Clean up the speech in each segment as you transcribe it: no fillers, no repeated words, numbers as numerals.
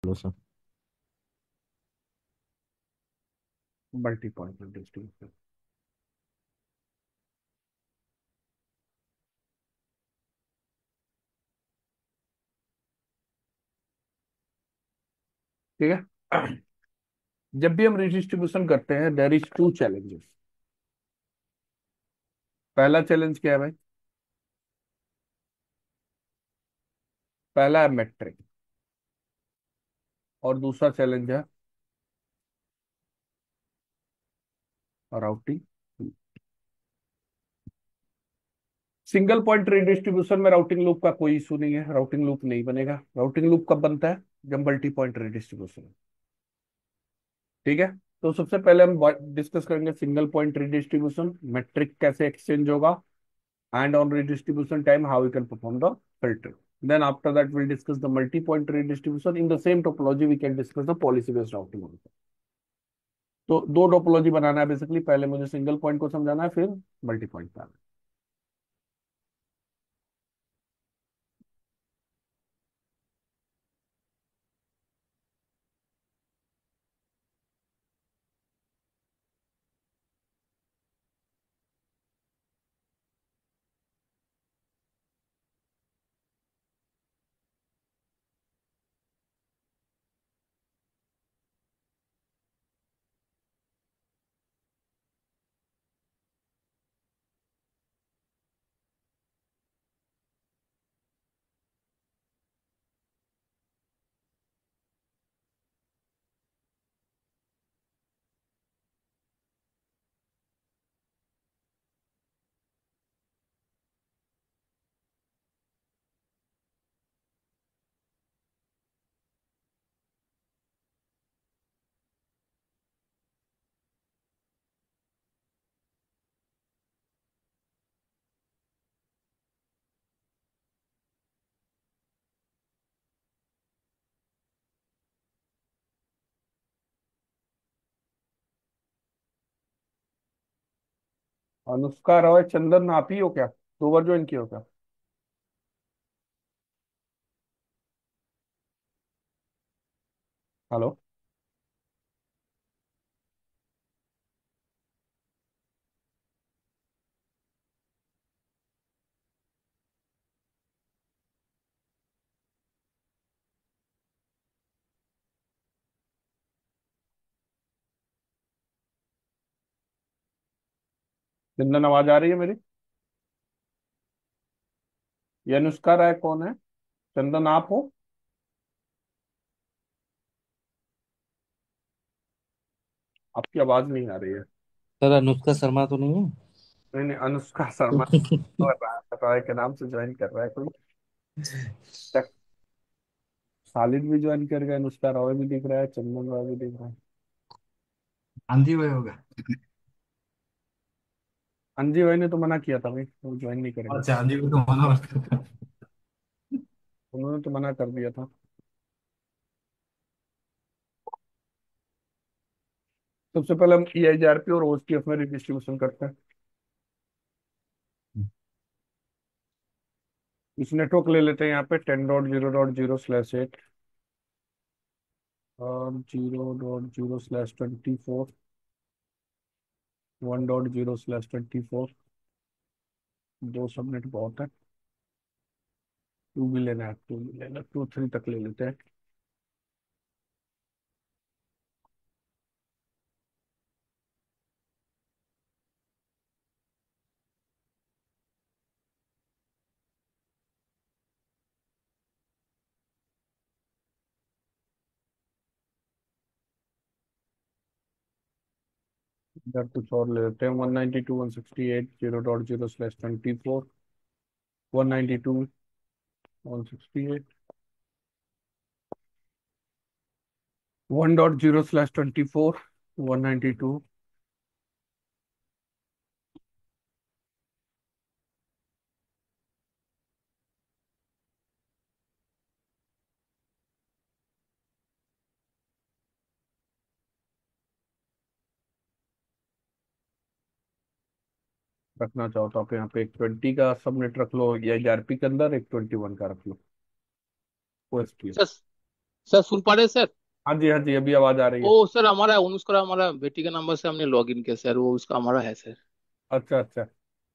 लो sir. Multi point distribution. ठीक है। जब भी हम रिडिस्ट्रीब्यूशन करते हैं देयर इज टू चैलेंजेस। पहला चैलेंज क्या है भाई? पहला है मेट्रिक और दूसरा चैलेंज है राउटिंग। सिंगल पॉइंट रिडिस्ट्रीब्यूशन में राउटिंग लूप का कोई इशू नहीं है, राउटिंग लूप नहीं बनेगा। राउटिंग लूप कब बनता है? जब मल्टी पॉइंट रिडिस्ट्रीब्यूशन। ठीक है। तो सबसे पहले हम डिस्कस करेंगे सिंगल पॉइंट रिडिस्ट्रीब्यूशन, मैट्रिक कैसे एक्सचेंज होगा, and on redistribution time how we can perform the filter. Then after that we'll discuss the multi-point redistribution. In the same topology we can discuss the policy based routing also. तो दो topology बनाना है basically, पहले मुझे single point को समझाना है, फिर multi point का। अनुष्का रॉय चंदन आप ही हो क्या? दो बार ज्वाइन किया हो क्या? हेलो। चंदन आवाज आ रही है मेरी? ये अनुष्का राय कौन है? चंदन आप हो? आपकी आवाज नहीं आ रही है। सर अनुष्का शर्मा तो नहीं है? नहीं नहीं, अनुष्का शर्मा और राय के नाम से ज्वाइन कर रहा है कोई। खालिद भी ज्वाइन कर गया, अनुष्का रॉय भी दिख रहा है, चंदन रॉय भी दिख रहा है। आंधी में होगा। अंजी भाई ने तो मना किया था भाई, वो ज्वाइन नहीं करेंगे। अच्छा, आंधी में तो मना। उन्होंने तो मना कर दिया था। सबसे पहले हम EIGRP और OSPF में डिस्ट्रीब्यूशन करते हैं। इस नेटवर्क ले लेते हैं यहाँ पे 10.0.0/8 और 0.0/24, 1.0/24। दो सबनेट बहुत है। टू भी लेना है, टू भी लेना, 2 3 तक ले लेते हैं। इधर कुछ और ले लेते हैं, 192.168.0.0/24, 192.168, 1.0/24, 192। रखना चाहो तो आप यहाँ पे एक 20 का सबनेट रख लो, या EIGRP के अंदर एक 21 का रख लो, OSPF। सर सुन पा रहे हैं सर? हाँ जी, हाँ जी, अभी आवाज आ रही है। ओ सर, हमारा अनुष्का, हमारा बेटी का नंबर से हमने लॉग इन किया सर, वो उसका हमारा है सर। अच्छा अच्छा।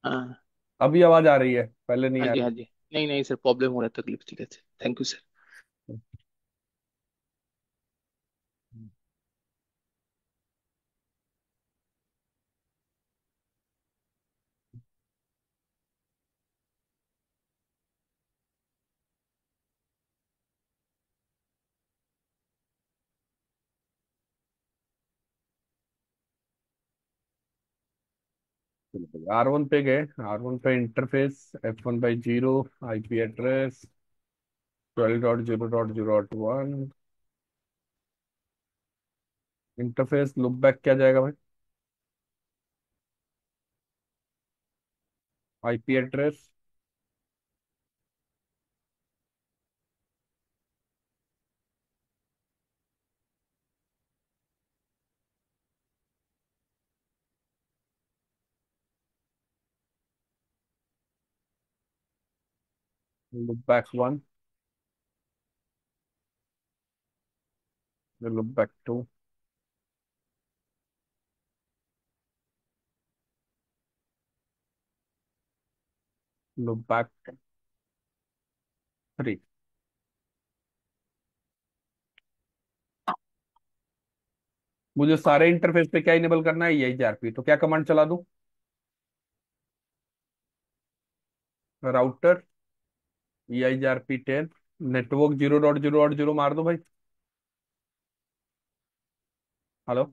हाँ। अभी आवाज आ रही है, पहले नहीं हाँ आ जी, हाँ रही। जी। नहीं नहीं सर, प्रॉब्लम हो रहा है, तकलीफ, ठीक है sir, thank you sir. R1 पे गए। R1 पे interface F1/0, IP address 12.0.0.1। Interface loop back क्या जाएगा भाई? IP address loop back 1, loop back 2, loop back 3। मुझे सारे इंटरफेस पे क्या इनेबल करना है? यही आरपी, तो क्या कमांड चला दूं? राउटर EIGRP10 नेटवर्क 0.0.0 मार दो भाई। हेलो।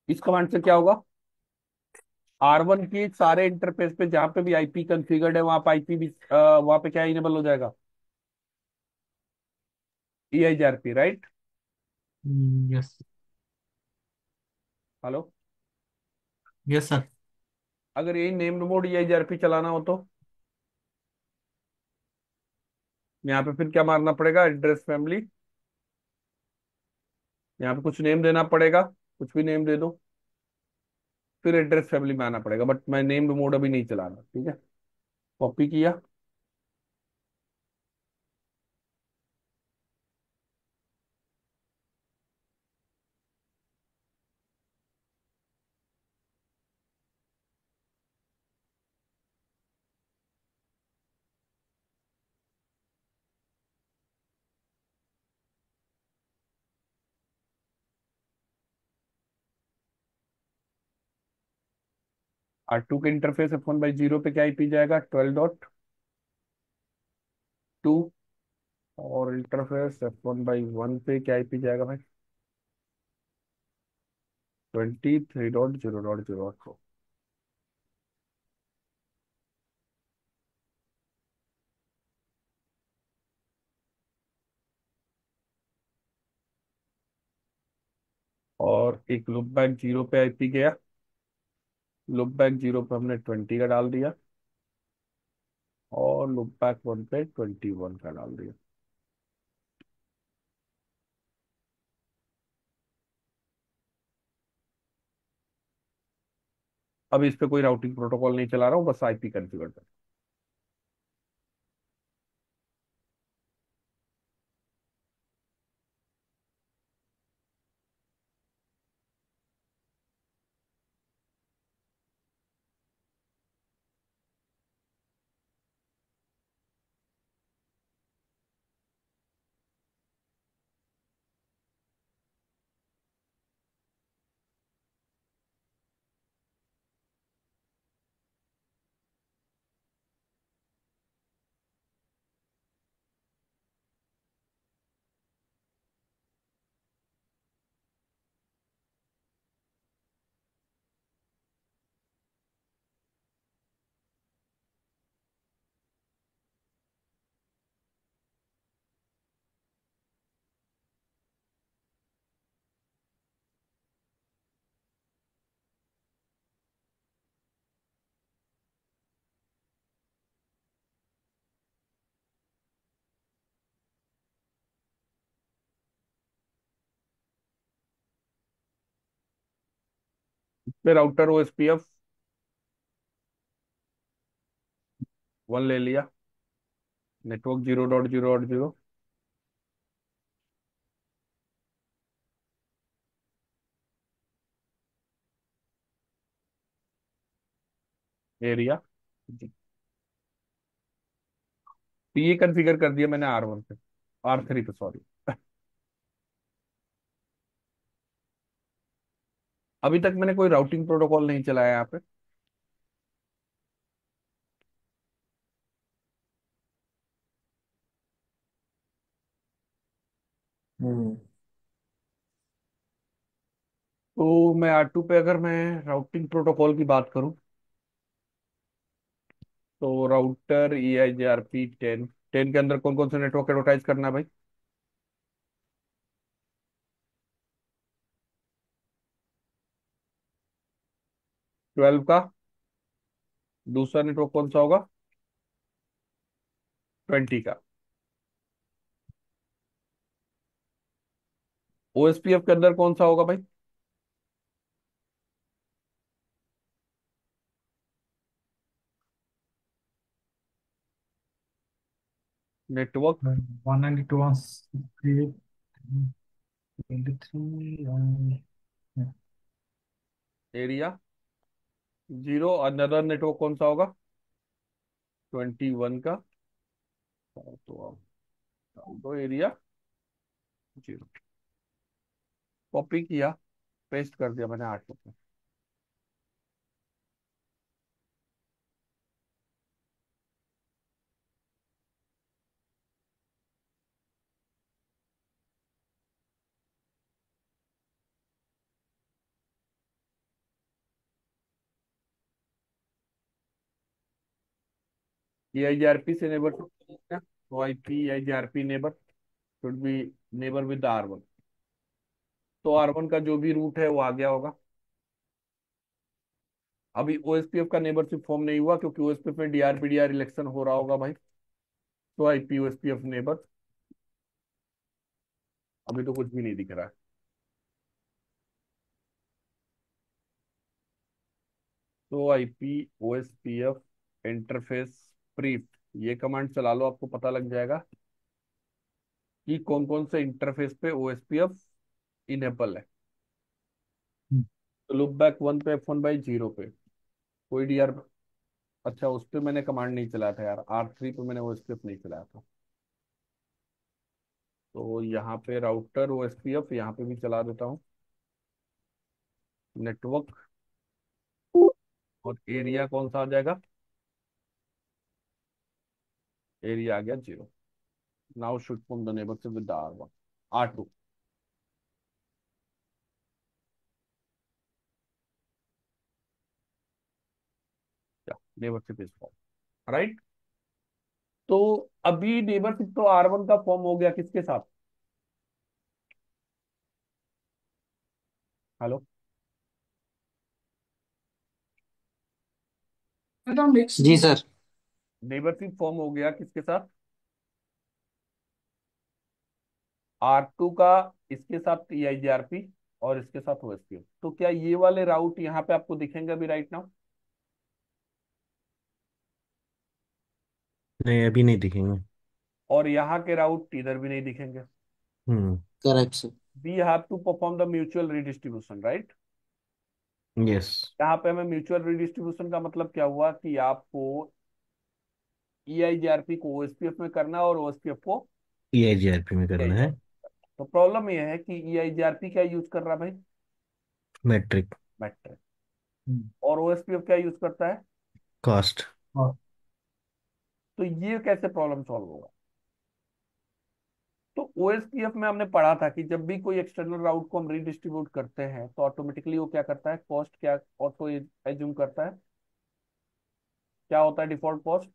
इस कमांड से क्या होगा? R1 की सारे इंटरफेस पे जहां पे भी आईपी कॉन्फ़िगर्ड है, वहां पे आईपी भी वहां पे क्या इनेबल हो जाएगा? EIGRP, right? Yes. Hello. Yes sir. अगर यही नेम्ड मोड EIGRP चलाना हो तो यहाँ पे फिर क्या मारना पड़ेगा? एड्रेस फैमिली, यहाँ पे कुछ नेम देना पड़ेगा, कुछ भी नेम दे दो, फिर एड्रेस फैमिली में आना पड़ेगा। बट मैं नेम्ड मोड अभी नहीं चला रहा, ठीक है। कॉपी किया। R2 के इंटरफेस F1/0 पे क्या आईपी जाएगा? 12.2। और इंटरफेस F1/1 पे क्या आईपी जाएगा भाई? 23.0.0.4। और एक लुप बैक 0 पे आईपी गया। लुप बैक 0 पे हमने 20 का डाल दिया, और लुप बैक 1 पे 21 का डाल दिया। अब इस पे कोई राउटिंग प्रोटोकॉल नहीं चला रहा हूँ, बस आईपी कॉन्फ़िगर कर। इस पे राउटर OSPF1 ले लिया, नेटवर्क 0.0.0, एरिया जी। तो ये कॉन्फ़िगर कर दिया मैंने R1 पे, R3 पे सॉरी। अभी तक मैंने कोई राउटिंग प्रोटोकॉल नहीं चलाया यहाँ पे। हम्म। तो मैं R2 पे अगर मैं राउटिंग प्रोटोकॉल की बात करूं, तो राउटर EIGRP 10, 10 के अंदर कौन कौन से नेटवर्क एडवर्टाइज करना है भाई? 12 का दूसरा नेटवर्क कौन सा होगा? 20 का। OSPF के अंदर कौन सा होगा भाई? Network 192 23 area zero. Another network कौन सा होगा? 21 का। तो आप डाल दो एरिया जीरो। कॉपी किया, पेस्ट कर दिया मैंने 8 पे। EIGRP से नेबर, तो IP EIGRP neighbour should be neighbour with R1। तो R1 का जो भी रूट है वो आ गया होगा। अभी OSPF का नेबरशिप फॉर्म नहीं हुआ क्योंकि OSPF में DRPDR इलेक्शन हो रहा होगा भाई। तो IP OSPF नेबर अभी तो कुछ भी नहीं दिख रहा है। तो IP OSPF इंटरफेस प्रीफ, ये कमांड चला लो, आपको पता लग जाएगा कि कौन कौन से इंटरफेस पे OSPF इनेबल है। तो लुक बैक 1 पे F1/0 पे कोई DR, अच्छा उस पे मैंने कमांड नहीं चलाया था यार, R3 पे मैंने OSPF नहीं चलाया था। तो यहाँ पे राउटर OSPF यहाँ पे भी चला देता हूँ। नेटवर्क और एरिया कौन सा आ जाएगा? एरिया आ गया zero. Now should from the neighbourship with the R1 R2। क्या नेबरशिप इज फॉर्म, राइट? तो अभी नेबरशिप तो R1 का फॉर्म हो गया किसके साथ? हेलो। जी सर। नेबरशिप फॉर्म हो गया किसके साथ? R2 का इसके साथ EIGRP और इसके साथ OSPF। तो क्या ये वाले राउट यहाँ पे आपको दिखेंगे अभी राइट नाउ? नहीं अभी नहीं दिखेंगे। और यहाँ के राउट इधर भी नहीं दिखेंगे। Hmm. Correct sir. We have to perform the mutual redistribution, right? Yes. यहाँ पे हमें म्यूचुअल रिडिस्ट्रीब्यूशन का मतलब क्या हुआ कि आपको EIGRP को OSPF में करना है और OSPF को EIGRP में करना है। EIGRP। तो प्रॉब्लम यह है कि EIGRP क्या यूज कर रहा है भाई? मैट्रिक। मैट्रिक। और OSPF क्या यूज करता है? कास्ट। तो ये कैसे प्रॉब्लम सॉल्व होगा? तो OSPF में हमने पढ़ा था कि जब भी कोई एक्सटर्नल राउट को हम रीडिस्ट्रीब्यूट करते हैं तो ऑटोमेटिकली वो क्या करता है, कॉस्ट क्या ऑटो एज्यूम करता है? क्या होता है default cost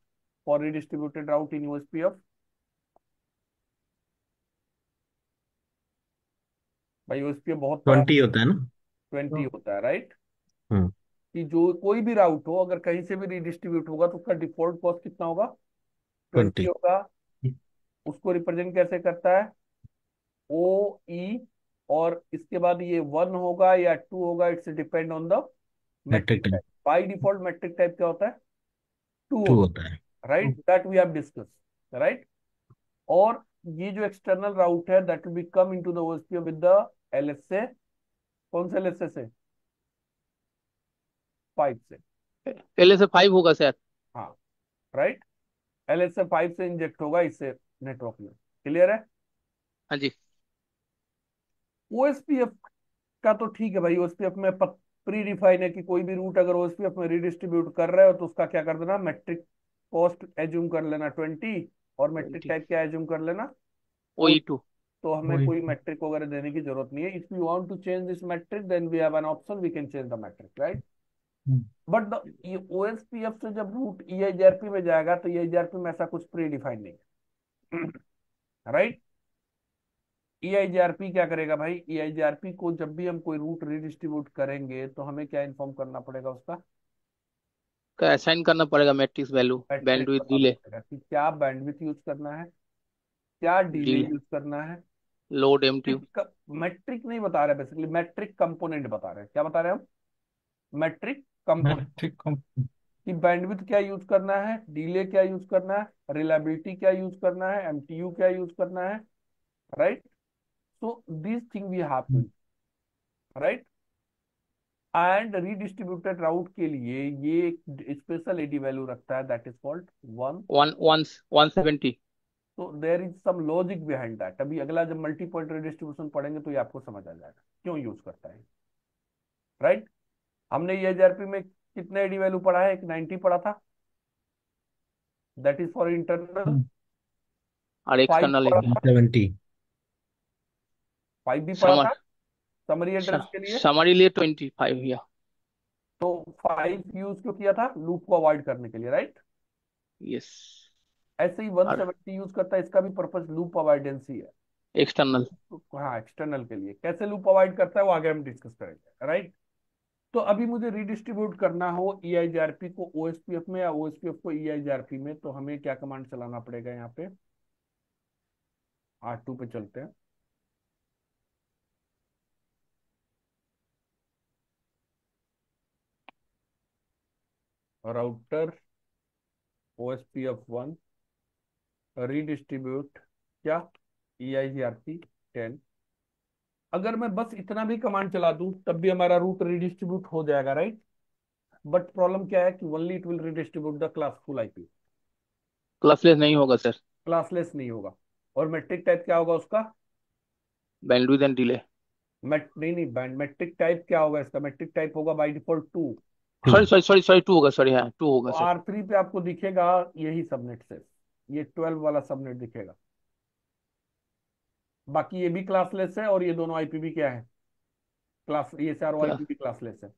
for redistributed route in OSPF? भाई OSPF बहुत बड़ा, 20 होता है ना। 20 होता है, राइट? हम्म। कि जो कोई भी राउट हो अगर कहीं से भी रीडिस्ट्रीब्यूट होगा तो उसका डिफॉल्ट कॉस्ट कितना होगा? 20 20। होगा। उसको रिप्रेजेंट कैसे करता है? OE। और इसके बाद ये 1 होगा या 2 होगा, it's depend on the metric metric type type. By default metric type क्या होता है? 2 2 होता होता है। है, right? That we have discuss, right? और ये जो एक्सटर्नल राउट है that will be come into the OSPF with the LSA। कौन से LSA से? 5 से। LSA 5 होगा सर। हाँ, राइट। LSA 5 से इंजेक्ट होगा इससे नेटवर्क में। क्लियर है? हाँ जी। ओएसपीएफ का तो ठीक है भाई, ओएसपीएफ में प्री डिफाइन है कि कोई भी रूट अगर ओएसपीएफ में रिडिस्ट्रीब्यूट कर रहे हो तो उसका क्या कर देना, मैट्रिक कॉस्ट एज्यूम कर लेना 20, और मैट्रिक 20। टाइप क्या एज्यूम कर लेना, ओ। OE2। तो हमें वही कोई मैट्रिक वगैरह देने की जरूरत नहीं है। If you want to change this metric then we have an option, we can change the metric, right. But ये ओएसपीएफ से जब रूट ईआईजीआरपी में जाएगा तो ईआईजीआरपी में ऐसा कुछ प्री डिफाइन नहीं है, राइट। ईआईजीआरपी क्या करेगा भाई, ईआईजीआरपी को जब भी हम कोई रूट रिडिस्ट्रीब्यूट करेंगे तो हमें क्या इन्फॉर्म करना पड़ेगा, उसका का असाइन करना पड़ेगा मैट्रिक्स वैल्यू, मैट्रिक बैंडविड्थ, बताना डिले। पड़ेगा कि क्या बैंडविड्थ यूज करना है, क्या डिले डिले, यूज करना है। Load, MTU. मैट्रिक नहीं बता रहे, बेसिकली मैट्रिक कंपोनेंट बता रहे हैं। क्या बता रहे हैं हम? मैट्रिक कंपोनेंट, मैट्रिक कम। कि बैंडविड्थ क्या यूज करना है, डिले क्या यूज करना है, रिलायबिलिटी क्या यूज करना है, एमटीयू क्या यूज करना है, right. So this thing we have to, right. And redistributed route के लिए ये एक स्पेशल एडी वैल्यू रखता है, दैट इज कॉल्ड 1। 170। तो there is some logic behind that. अभी अगला जब मल्टी पॉइंट रिडिस्ट्रीब्यूशन पढ़ेंगे तो ये आपको समझ आ जाएगा क्यों यूज करता है, राइट। हमने ये एचआरपी में कितने एडी वैल्यू पढ़ा है, एक 90 पढ़ा था, दैट इज फॉर इंटरनल। और 5 एक्सटर्नल पढ़ा एडी। था, 70। 5 भी पढ़ा समर था समरी एड्रेस के लिए। समरी लिए 25 या। तो 5 यूज क्यों किया था, लूप को अवॉइड करने के लिए, राइट। यस। ऐसे ही और 170 यूज करता है, इसका भी पर्पस लूप अवॉइडेंस ही है। एक्सटर्नल। हाँ, एक्सटर्नल के लिए कैसे लूप अवॉइड करता है वो आगे हम डिस्कस करेंगे, राइट। तो अभी मुझे रिडिस्ट्रीब्यूट करना हो ईआईजीआरपी को ओएसपीएफ में या ओएसपीएफ को ईआईजीआरपी में, तो हमें क्या कमांड चलाना पड़ेगा यहाँ पे। R2 पे चलते हैं। राउटर OSPF1 रिडिस्ट्रीब्यूट क्या, EIGRP 10। अगर मैं बस इतना भी कमांड चला दूं तब भी हमारा रूट रिडिस्ट्रीब्यूट हो जाएगा, राइट। बट प्रॉब्लम क्या है कि only it will redistribute the classful IP, classless नहीं होगा सर। क्लासलेस नहीं होगा। और मैट्रिक टाइप क्या होगा उसका, बैंडविड्थ एंड डिले। नहीं नहीं, बैंड मैट्रिक टाइप क्या होगा इसका, मैट्रिक टाइप होगा by default 2। Two. Sorry sorry sorry sorry, 2 होगा, सॉरी, हाँ 2 होगा तो सर। R3 पे आपको दिखेगा यही सबनेट से, ये 12 वाला सबनेट दिखेगा। बाकी ये भी क्लासलेस है और ये दोनों आईपी भी क्या है, क्लास, ये चारों क्या? आईपी भी क्लासलेस है।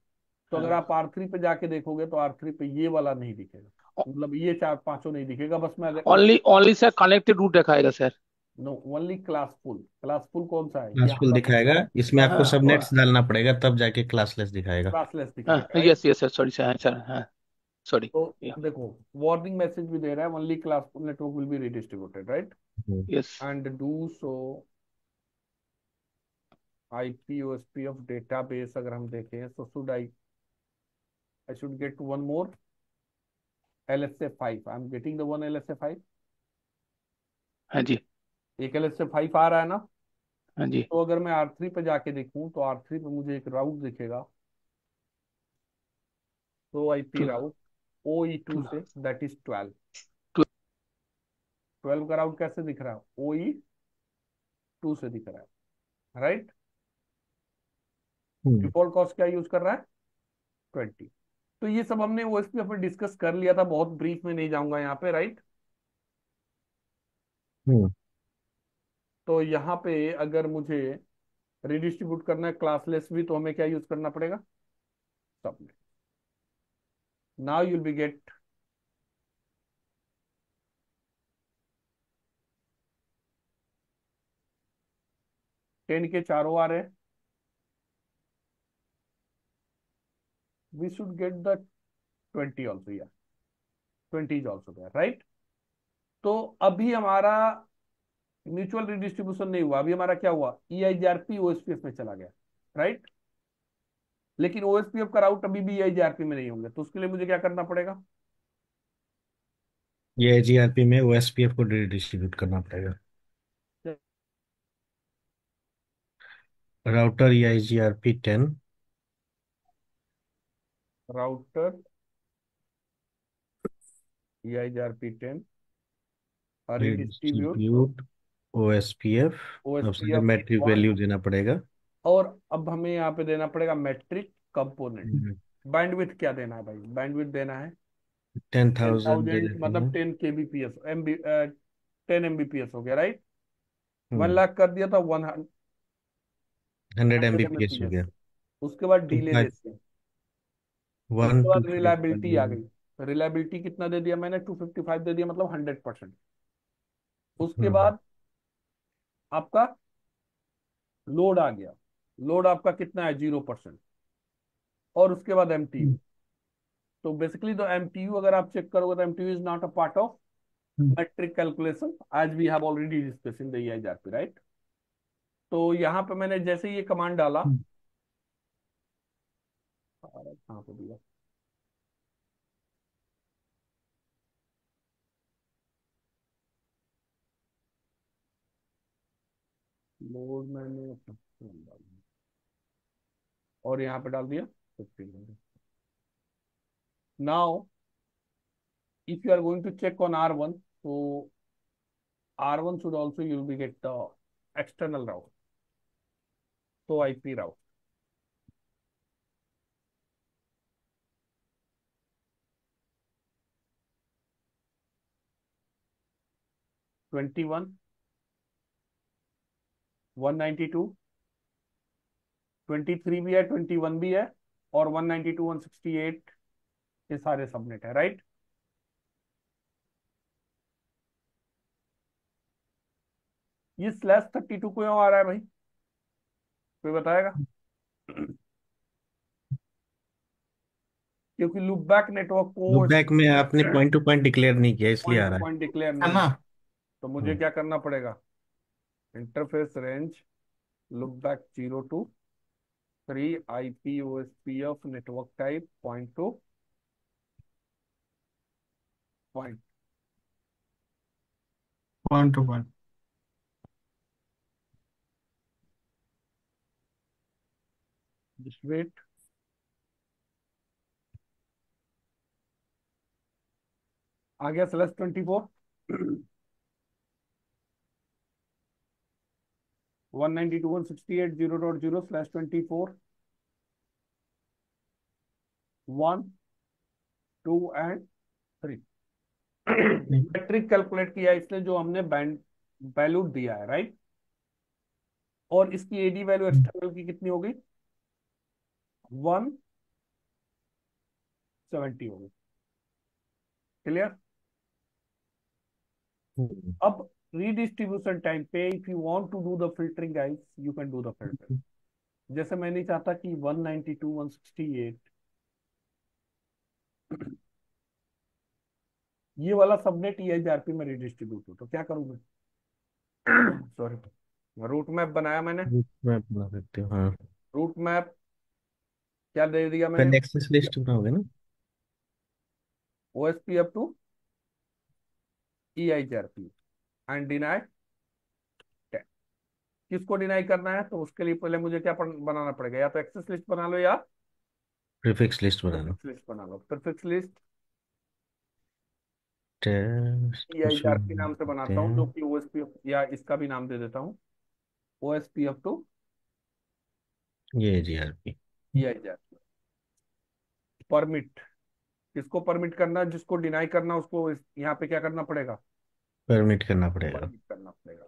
तो अगर हाँ। आप R3 पे जाके देखोगे तो R3 पे ये वाला नहीं दिखेगा, मतलब ये चार पांचों नहीं दिखेगा। बस मैं अगर इस, only only sir connected route दिखाएगा sir. No, only classful. Classful कौन सा है, ये क्लासफुल हमारा दिखाएगा, इसमें आपको हाँ सब नेट्स डालना पड़ेगा तब जाके क्लासलेस दिखाएगा। क्लासलेस हाँ, दिखेगा, right. Yes yes sir, sorry sir, sir हाँ। सॉरी। तो देखो, वार्निंग मैसेज भी दे रहा है, only classful network will be redistributed, right. Hmm. Yes. And do so IP OSPF database अगर हम देखें तो should I should get one more LSA 5, I am getting the one LSA 5। हाँ जी। एक LSA 5 आ रहा है ना। हाँ जी। तो अगर मैं R3 पे जाके देखूं तो R3 पे मुझे एक राउट दिखेगा, तो IP to route OE2 two से, दैट इज 12। टू। 12 का राउट कैसे दिख रहा है, OE2 से दिख रहा है, राइट। हम्म। डिफॉल्ट कॉस्ट क्या यूज कर रहा है, 20। तो ये सब हमने ओएसपीएफ में डिस्कस कर लिया था, बहुत ब्रीफ में नहीं जाऊंगा यहाँ पे, राइट। हम्म। तो यहाँ पे अगर मुझे रिडिस्ट्रीब्यूट करना है क्लासलेस भी, तो हमें क्या यूज करना पड़ेगा, subnet. Now you'll be get, ten के चारों आ रहे हैं, we should get the 20 also, या 20 इज ऑल्सो देयर, राइट। तो अभी हमारा म्यूचुअल रिडिस्ट्रीब्यूशन नहीं हुआ, अभी हमारा क्या हुआ, EIGRP OSPF में चला गया, राइट। लेकिन OSPF का राउट अभी भी EIGRP में नहीं होंगे, तो उसके लिए मुझे क्या करना पड़ेगा, ये जीआरपी में ओएसपीएफ को डिस्ट्रीब्यूट करना पड़ेगा। Router EIGRP 10। Router EIGRP10 redistribute distribute OSPF। अब सारे OSPF मैट्रिक 1, वैल्यू देना पड़ेगा। और अब हमें यहाँ पे देना पड़ेगा मैट्रिक कंपोनेंट। हम्म। बैंडविड्थ क्या देना है भाई? बैंडविड्थ देना है 10,000 दे 10,000, देते मतलब हैं। 10 kbps, 10 mbps हो गया, राइट। 1 हम्म। लाख कर दिया था, 100 100 MBPS हो mbps। गया। उसके बाद तो डिले देते हैं। वन उसके टू बाद फाइव रिलायबिलिटी आ गई। रिलायबिलिटी कितना दे दिया मैंने? 255 दे दिया, मतलब 100%। उसके हम्म। बाद आपका लोड आ गया। लोड आपका कितना है? 0%। और उसके बाद एमटीयू। तो बेसिकली तो एमटीयू अगर आप चेक करोगे तो MTU is not a part of metric calculation as we have already discussed in the EIGRP, right? तो यहाँ पे मैंने जैसे ही ये कमांड डाला, कहाँ पे दिया, लोड मैंने और यहाँ पे डाल दिया 1500। Now if you are going to check on R1, so R1 should also you will be get the external route, so IP route. Twenty one 192 23 भी है, 21 भी है, और 192 168 ये सारे सबनेट है, राइट। ये /32 क्यों आ रहा है भाई? कोई बताएगा? क्योंकि लूपबैक नेटवर्क को लुपबैक में आपने पॉइंट टू पॉइंट डिक्लेयर नहीं किया इसलिए पॉइंट आ टू रहा है। पॉइंट डिक्लेयर है नहीं ना? है। तो मुझे हम्म। क्या करना पड़ेगा? Interface range loopback 0 to 3 IP OSPF network type point to point. Point to point. Just wait. आ गया /24 192 168 0.0 /24 1 2 एंड 3। मैट्रिक कैलकुलेट किया इसने, जो हमने बैंड वैल्यू दिया है, राइट। और इसकी एडी वैल्यू एक्सटर्नल की कितनी हो गई? 170 हो गई। क्लियर? हम्म। अब रीडिस्ट्रीब्यूशन टाइम पे if you want to do the filtering guys, you can do the filter. जैसे मैं नहीं चाहता कि 192 168 ये वाला सबनेट EIGRP में रीडिस्ट्रीब्यूट हो, तो क्या करूं मैं? सॉरी, रूट मैप बनाया मैंने। मैं बना सकते हो हाँ। रूट मैप क्या दे दिया मैंने? पहले एक्सेस लिस्ट बनाओगे ना। OSPF to EIGRP and deny. किसको डिनाई करना है? तो उसके लिए पहले मुझे क्या बनाना पड़ेगा? या तो एक्सेस लिस्ट बना लो या प्रीफिक्स लिस्ट बना लो। प्रीफिक्स लिस्ट बना लो। प्रीफिक्स लिस्ट टेस्ट कुछ भी EIGRP बना नाम से सकते बनाता हूँ, जो हैं। कि OSPF, या इसका भी नाम दे देता हूँ OSPF टू ये GRP। EIGRP। परमिट, किसको परमिट करना है? जिसको डिनाई करना उसको यहाँ पे क्या करना पड़ेगा? परमिट करना पड़ेगा। परमिट करना पड़ेगा।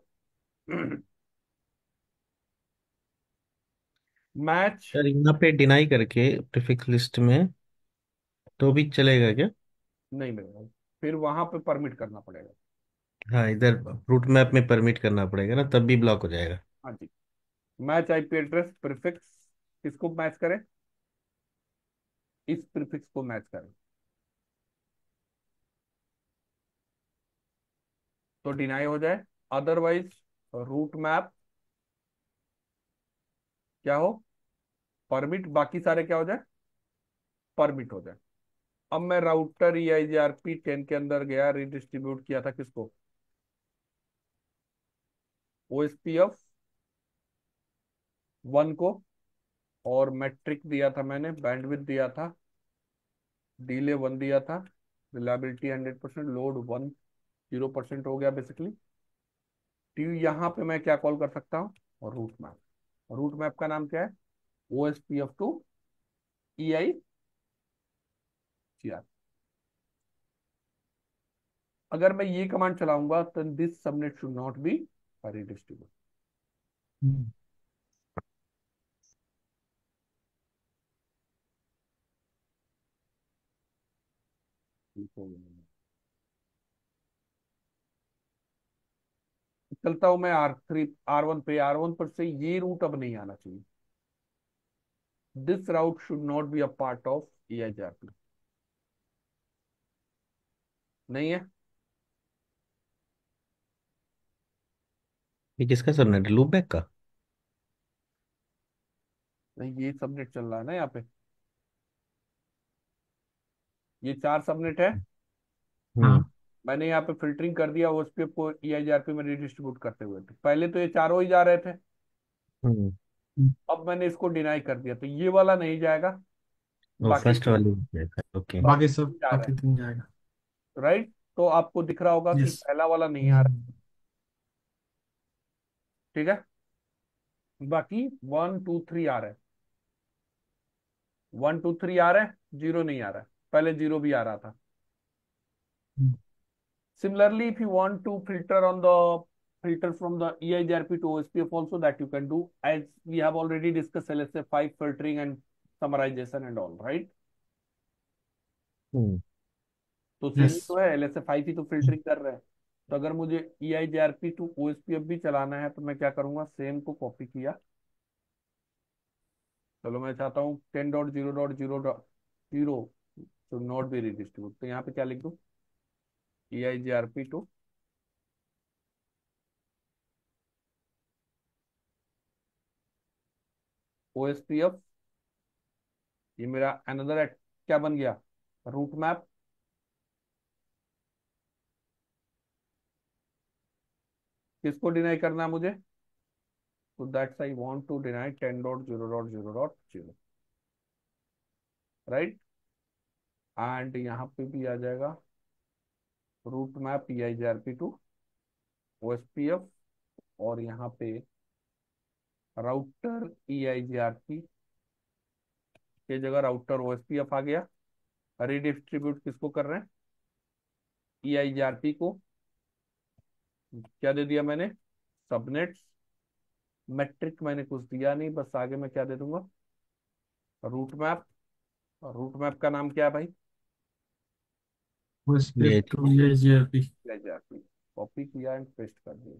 मैच यार यहाँ पे डिनाई करके प्रीफिक्स लिस्ट में तो भी चलेगा क्या? नहीं मिलेगा, फिर वहां पे परमिट करना पड़ेगा। हाँ इधर रूट मैप में परमिट करना पड़ेगा ना तब भी ब्लॉक हो जाएगा। हाँ जी। मैच IP एड्रेस प्रीफिक्स किसको मैच करें? इस प्रीफिक्स को मैच करें तो डिनाई हो जाए। अदरवाइज रूट मैप क्या हो? परमिट, बाकी सारे क्या हो जाए? परमिट हो जाए। अब मैं राउटर EIGRP10 के अंदर गया, रिडिस्ट्रीब्यूट किया था किसको? OSPF 1 को, और मैट्रिक दिया था मैंने, बैंडविड्थ दिया था, डिले 1 दिया था, रिलायबिलिटी 100%, लोड 0% हो गया बेसिकली। टी यहाँ पे मैं क्या कॉल कर सकता हूँ, और रूट मैप। रूट मैप का नाम क्या है, OSPF2 EIGR। अगर मैं ये कमांड चलाऊंगा तो this subnet should not be redistribute. चलता हूं मैं R1 पे। R1 पर से ये रूट अब नहीं आना चाहिए। This route should not be a part of EIGRP। नहीं है। ये किसका सबनेट है, लूप बैक का? नहीं, ये सबनेट चल रहा है ना यहाँ पे। ये 4 सबनेट है। हम्म। मैंने यहाँ पे फिल्टरिंग कर दिया OSPF को EIGRP में रिडिस्ट्रीब्यूट करते हुए। तो पहले तो ये चारों ही जा रहे थे, हम्म। अब मैंने इसको डिनाई कर दिया तो ये वाला नहीं जाएगा। वो बाकी फर्स्ट वाली ओके। बाकी बाकी सब जा रहा है। बाकी तीन जाएगा। राइट, तो आपको दिख रहा होगा कि यस। पहला वाला नहीं आ रहा। ठीक है, बाकी 1 2 3 आ रहा है। 1 2 3 आ रहा है, 0 नहीं आ रहा है। पहले 0 भी आ रहा था। Similarly, if you want to filter from the EIGRP to OSPF also, that you can do, as we have already discussed LSA5 filtering and summarization and all, right? हम्म। तो सेम यस। ही तो है, LSA5 ही तो filtering कर रहा है। तो अगर मुझे EIGRP टू OSPF भी चलाना है तो मैं क्या करूंगा, सेम को कॉपी किया। चलो मैं चाहता हूँ 10.0.0.0 should not be redistribute, तो यहाँ पे क्या लिख दूँ, EIGRP टू OSPF। ये मेरा अनदर क्या बन गया, रूट मैप। किसको डिनाई करना है मुझे, तो that's I want to deny 10.0.0.0, right. And यहाँ पे भी आ जाएगा route map EIGRP to OSPF, और यहाँ पे राउटर EIGRP की जगह राउटर OSPF आ गया। रिडिस्ट्रीब्यूट किसको कर रहे हैं, EIGRP को। क्या दे दिया मैंने, सबनेट्स। मैट्रिक मैंने कुछ दिया नहीं, बस आगे मैं क्या दे दूंगा, रूट मैप। रूट मैप का नाम क्या है भाई, बस ये स्क्रिप्ट टू ये जीआरपी। EIGRP। कॉपी किया एंड पेस्ट कर दिया।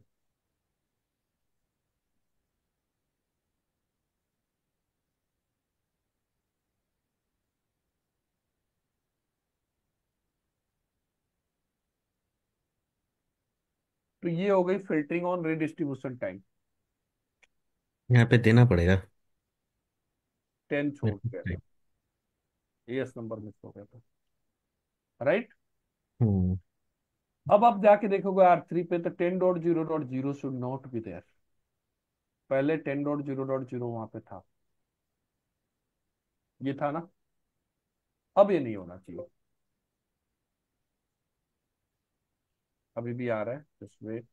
तो ये हो गई फिल्टरिंग ऑन रिडिस्ट्रीब्यूशन टाइम। यहाँ पे देना पड़ेगा। 10 छोड़ गया था, एस नंबर मिस हो गया था, राइट। हम्म। अब आप जाके देखोगे R3 पे, तो 10.0.0 शुड नॉट बी देयर। पहले 10.0.0 वहां पे था, ये था ना। अब ये नहीं होना चाहिए। अभी भी आ रहा है, just wait.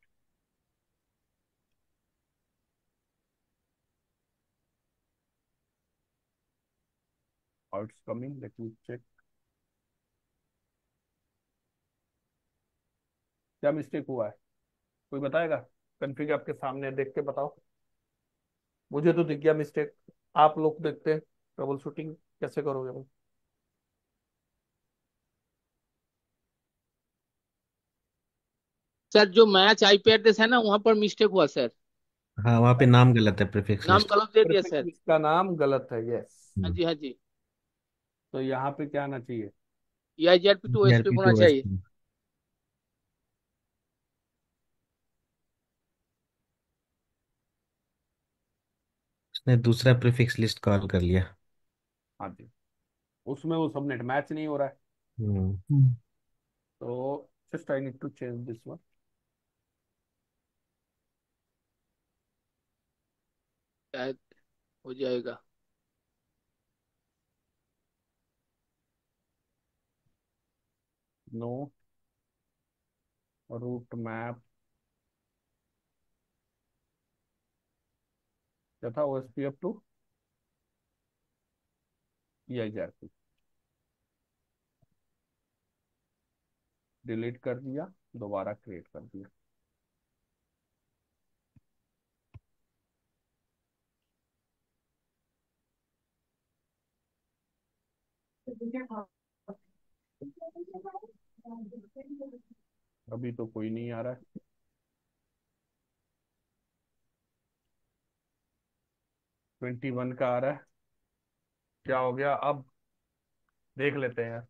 How it's coming, let me check. क्या मिस्टेक हुआ है, कोई बताएगा। कन्फिग आपके सामने है, देख के बताओ। मुझे तो दिख गया मिस्टेक, आप लोग देखते हैं ट्रबल शूटिंग कैसे करोगे भाई। सर जो मैच आईपी एड्रेस है ना वहां पर मिस्टेक हुआ सर। हाँ, वहाँ पे नाम गलत है, प्रीफिक्स नाम लिस्ट। गलत दे दिया परफेक्ट, सर। इसका नाम गलत है, यस। हाँ जी हाँ जी। तो यहाँ पे क्या आना चाहिए, EIGRP टू OSPF ERP होना टू चाहिए। OSP। उसने दूसरा प्रीफिक्स लिस्ट कॉल कर लिया। हाँ जी, उसमें वो सबनेट मैच नहीं हो रहा है। हम्म। तो just I need to change this one. शायद हो जाएगा। नो रूट मैप क्या था, ओएसपीएफ टू EIGRP। डिलीट कर दिया, दोबारा क्रिएट कर दिया। अभी तो कोई नहीं आ रहा है। 21 का आ रहा है, क्या हो गया अब, देख लेते हैं।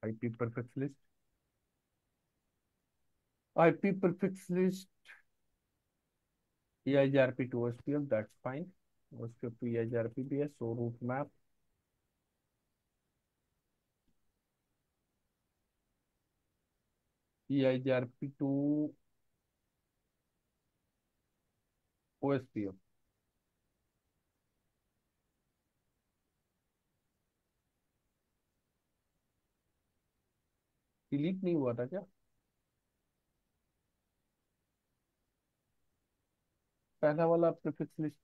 IP prefix list, IP prefix list EIGRP to OSPF, that's fine। OSPF to EIGRP भी है। So root map EIGRP to OSPF। Delete नहीं हुआ था क्या? पहला वाला प्रीफिक्स लिस्ट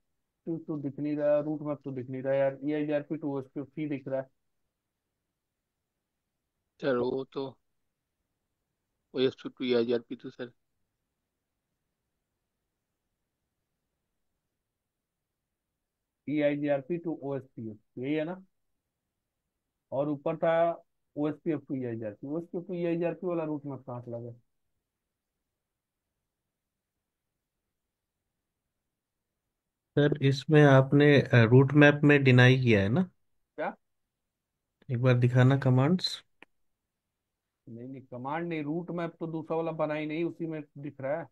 तो दिख नहीं रहा, रूट मैप तो दिख नहीं रहा यार। EIGRP to OSPF ही दिख रहा है। सर वो तो OSP टू EIGRP तो सर। EIGRP to OSPF यही है ना, और ऊपर था OSPF to EIGRP। OSPF to EIGRP वाला रूट मैप कहाँ चला गया? सर इसमें आपने रूट मैप में डिनाई किया है ना? क्या? एक बार दिखाना कमांड्स। नहीं नहीं, कमांड नहीं, रूट मैप तो दूसरा वाला बना ही नहीं, उसी में दिख रहा है।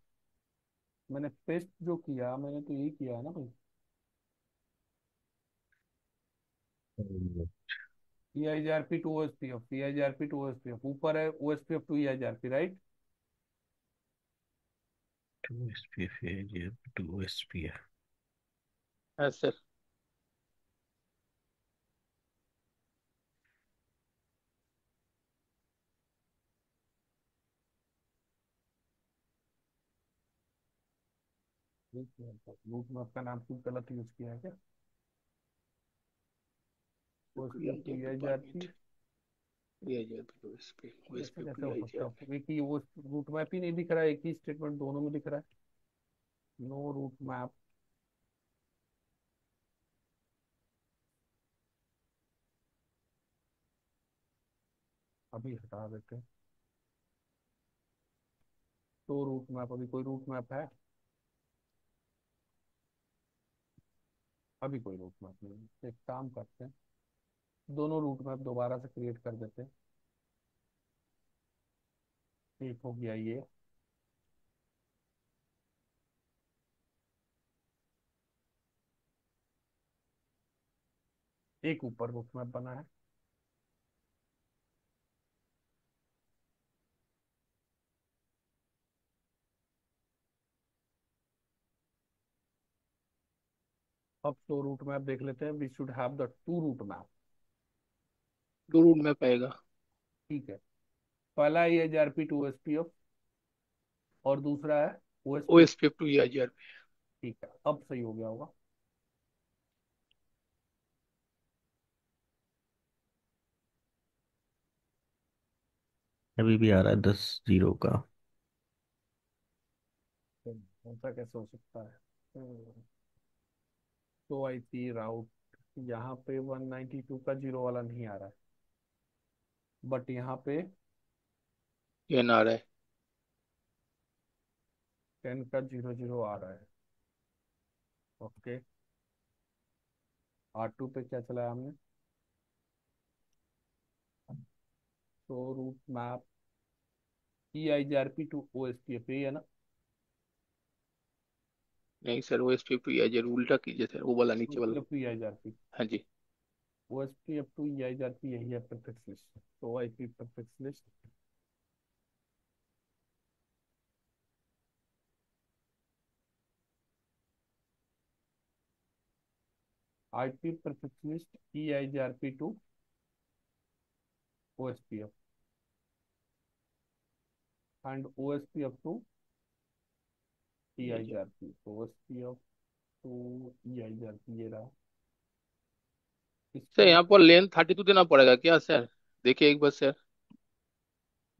मैंने पेस्ट जो किया, मैंने तो यही किया है ना भाई। EIGRP to OSPF, EIGRP to OSPF ऊपर है, OSPF to EIGRP, right. To S P F, to S P F. हाँ सर। रूट मैप का नाम क्यों गलत यूज किया है क्या? OSPF to EIGRP EIGRP department, EIGRP to OSP, ऐसा OSP कैसे टू हो सकता EIGRP। है? एक ही वो रूट मैप ही नहीं दिख रहा है, एक ही स्टेटमेंट दोनों में दिख रहा है। नो रूट मैप, अभी हटा देते हैं। तो रूट मैप, अभी कोई रूट मैप है? अभी कोई रूट मैप नहीं है। एक काम करते हैं, दोनों रूट मैप दोबारा से क्रिएट कर देते हैं। एक हो गया ये, एक ऊपर रूट मैप बना है। अब तो रूट मैप देख लेते हैं। We should have the two route map. दो रूट में पाएगा। ठीक है, पहला EIGRP टू OSPF और दूसरा है OSPF। OSP to EIGRP। ठीक है, अब सही हो गया होगा। अभी भी आ रहा है 10-0 का। ऐसा कैसे हो सकता है? तो आई सी राउट, यहाँ पे 192 का जीरो वाला नहीं आ रहा है, बट यहाँ पे ये ना रहा है। 10 का 00 आ रहा है। ओके, R2 पे क्या चलाया हमने? तो route map EIGRP to OSPF है ना? नहीं सर, OSP टू EIGRP उल्टा कीजिए सर, वो वाला नीचे वाला। OSPF to EIGRP। हाँ जी। OSP अप टू EIGRP यही है प्रीफिक्स लिस्ट। तो IP prefix list IP prefix list EIGRP to OSPF and OSP up to EIGRP। तो OSPF टू EIGRP ये रहा। सर इसको यहाँ पर लेंथ 32 देना पड़ेगा क्या सर? देखिए एक बार सर,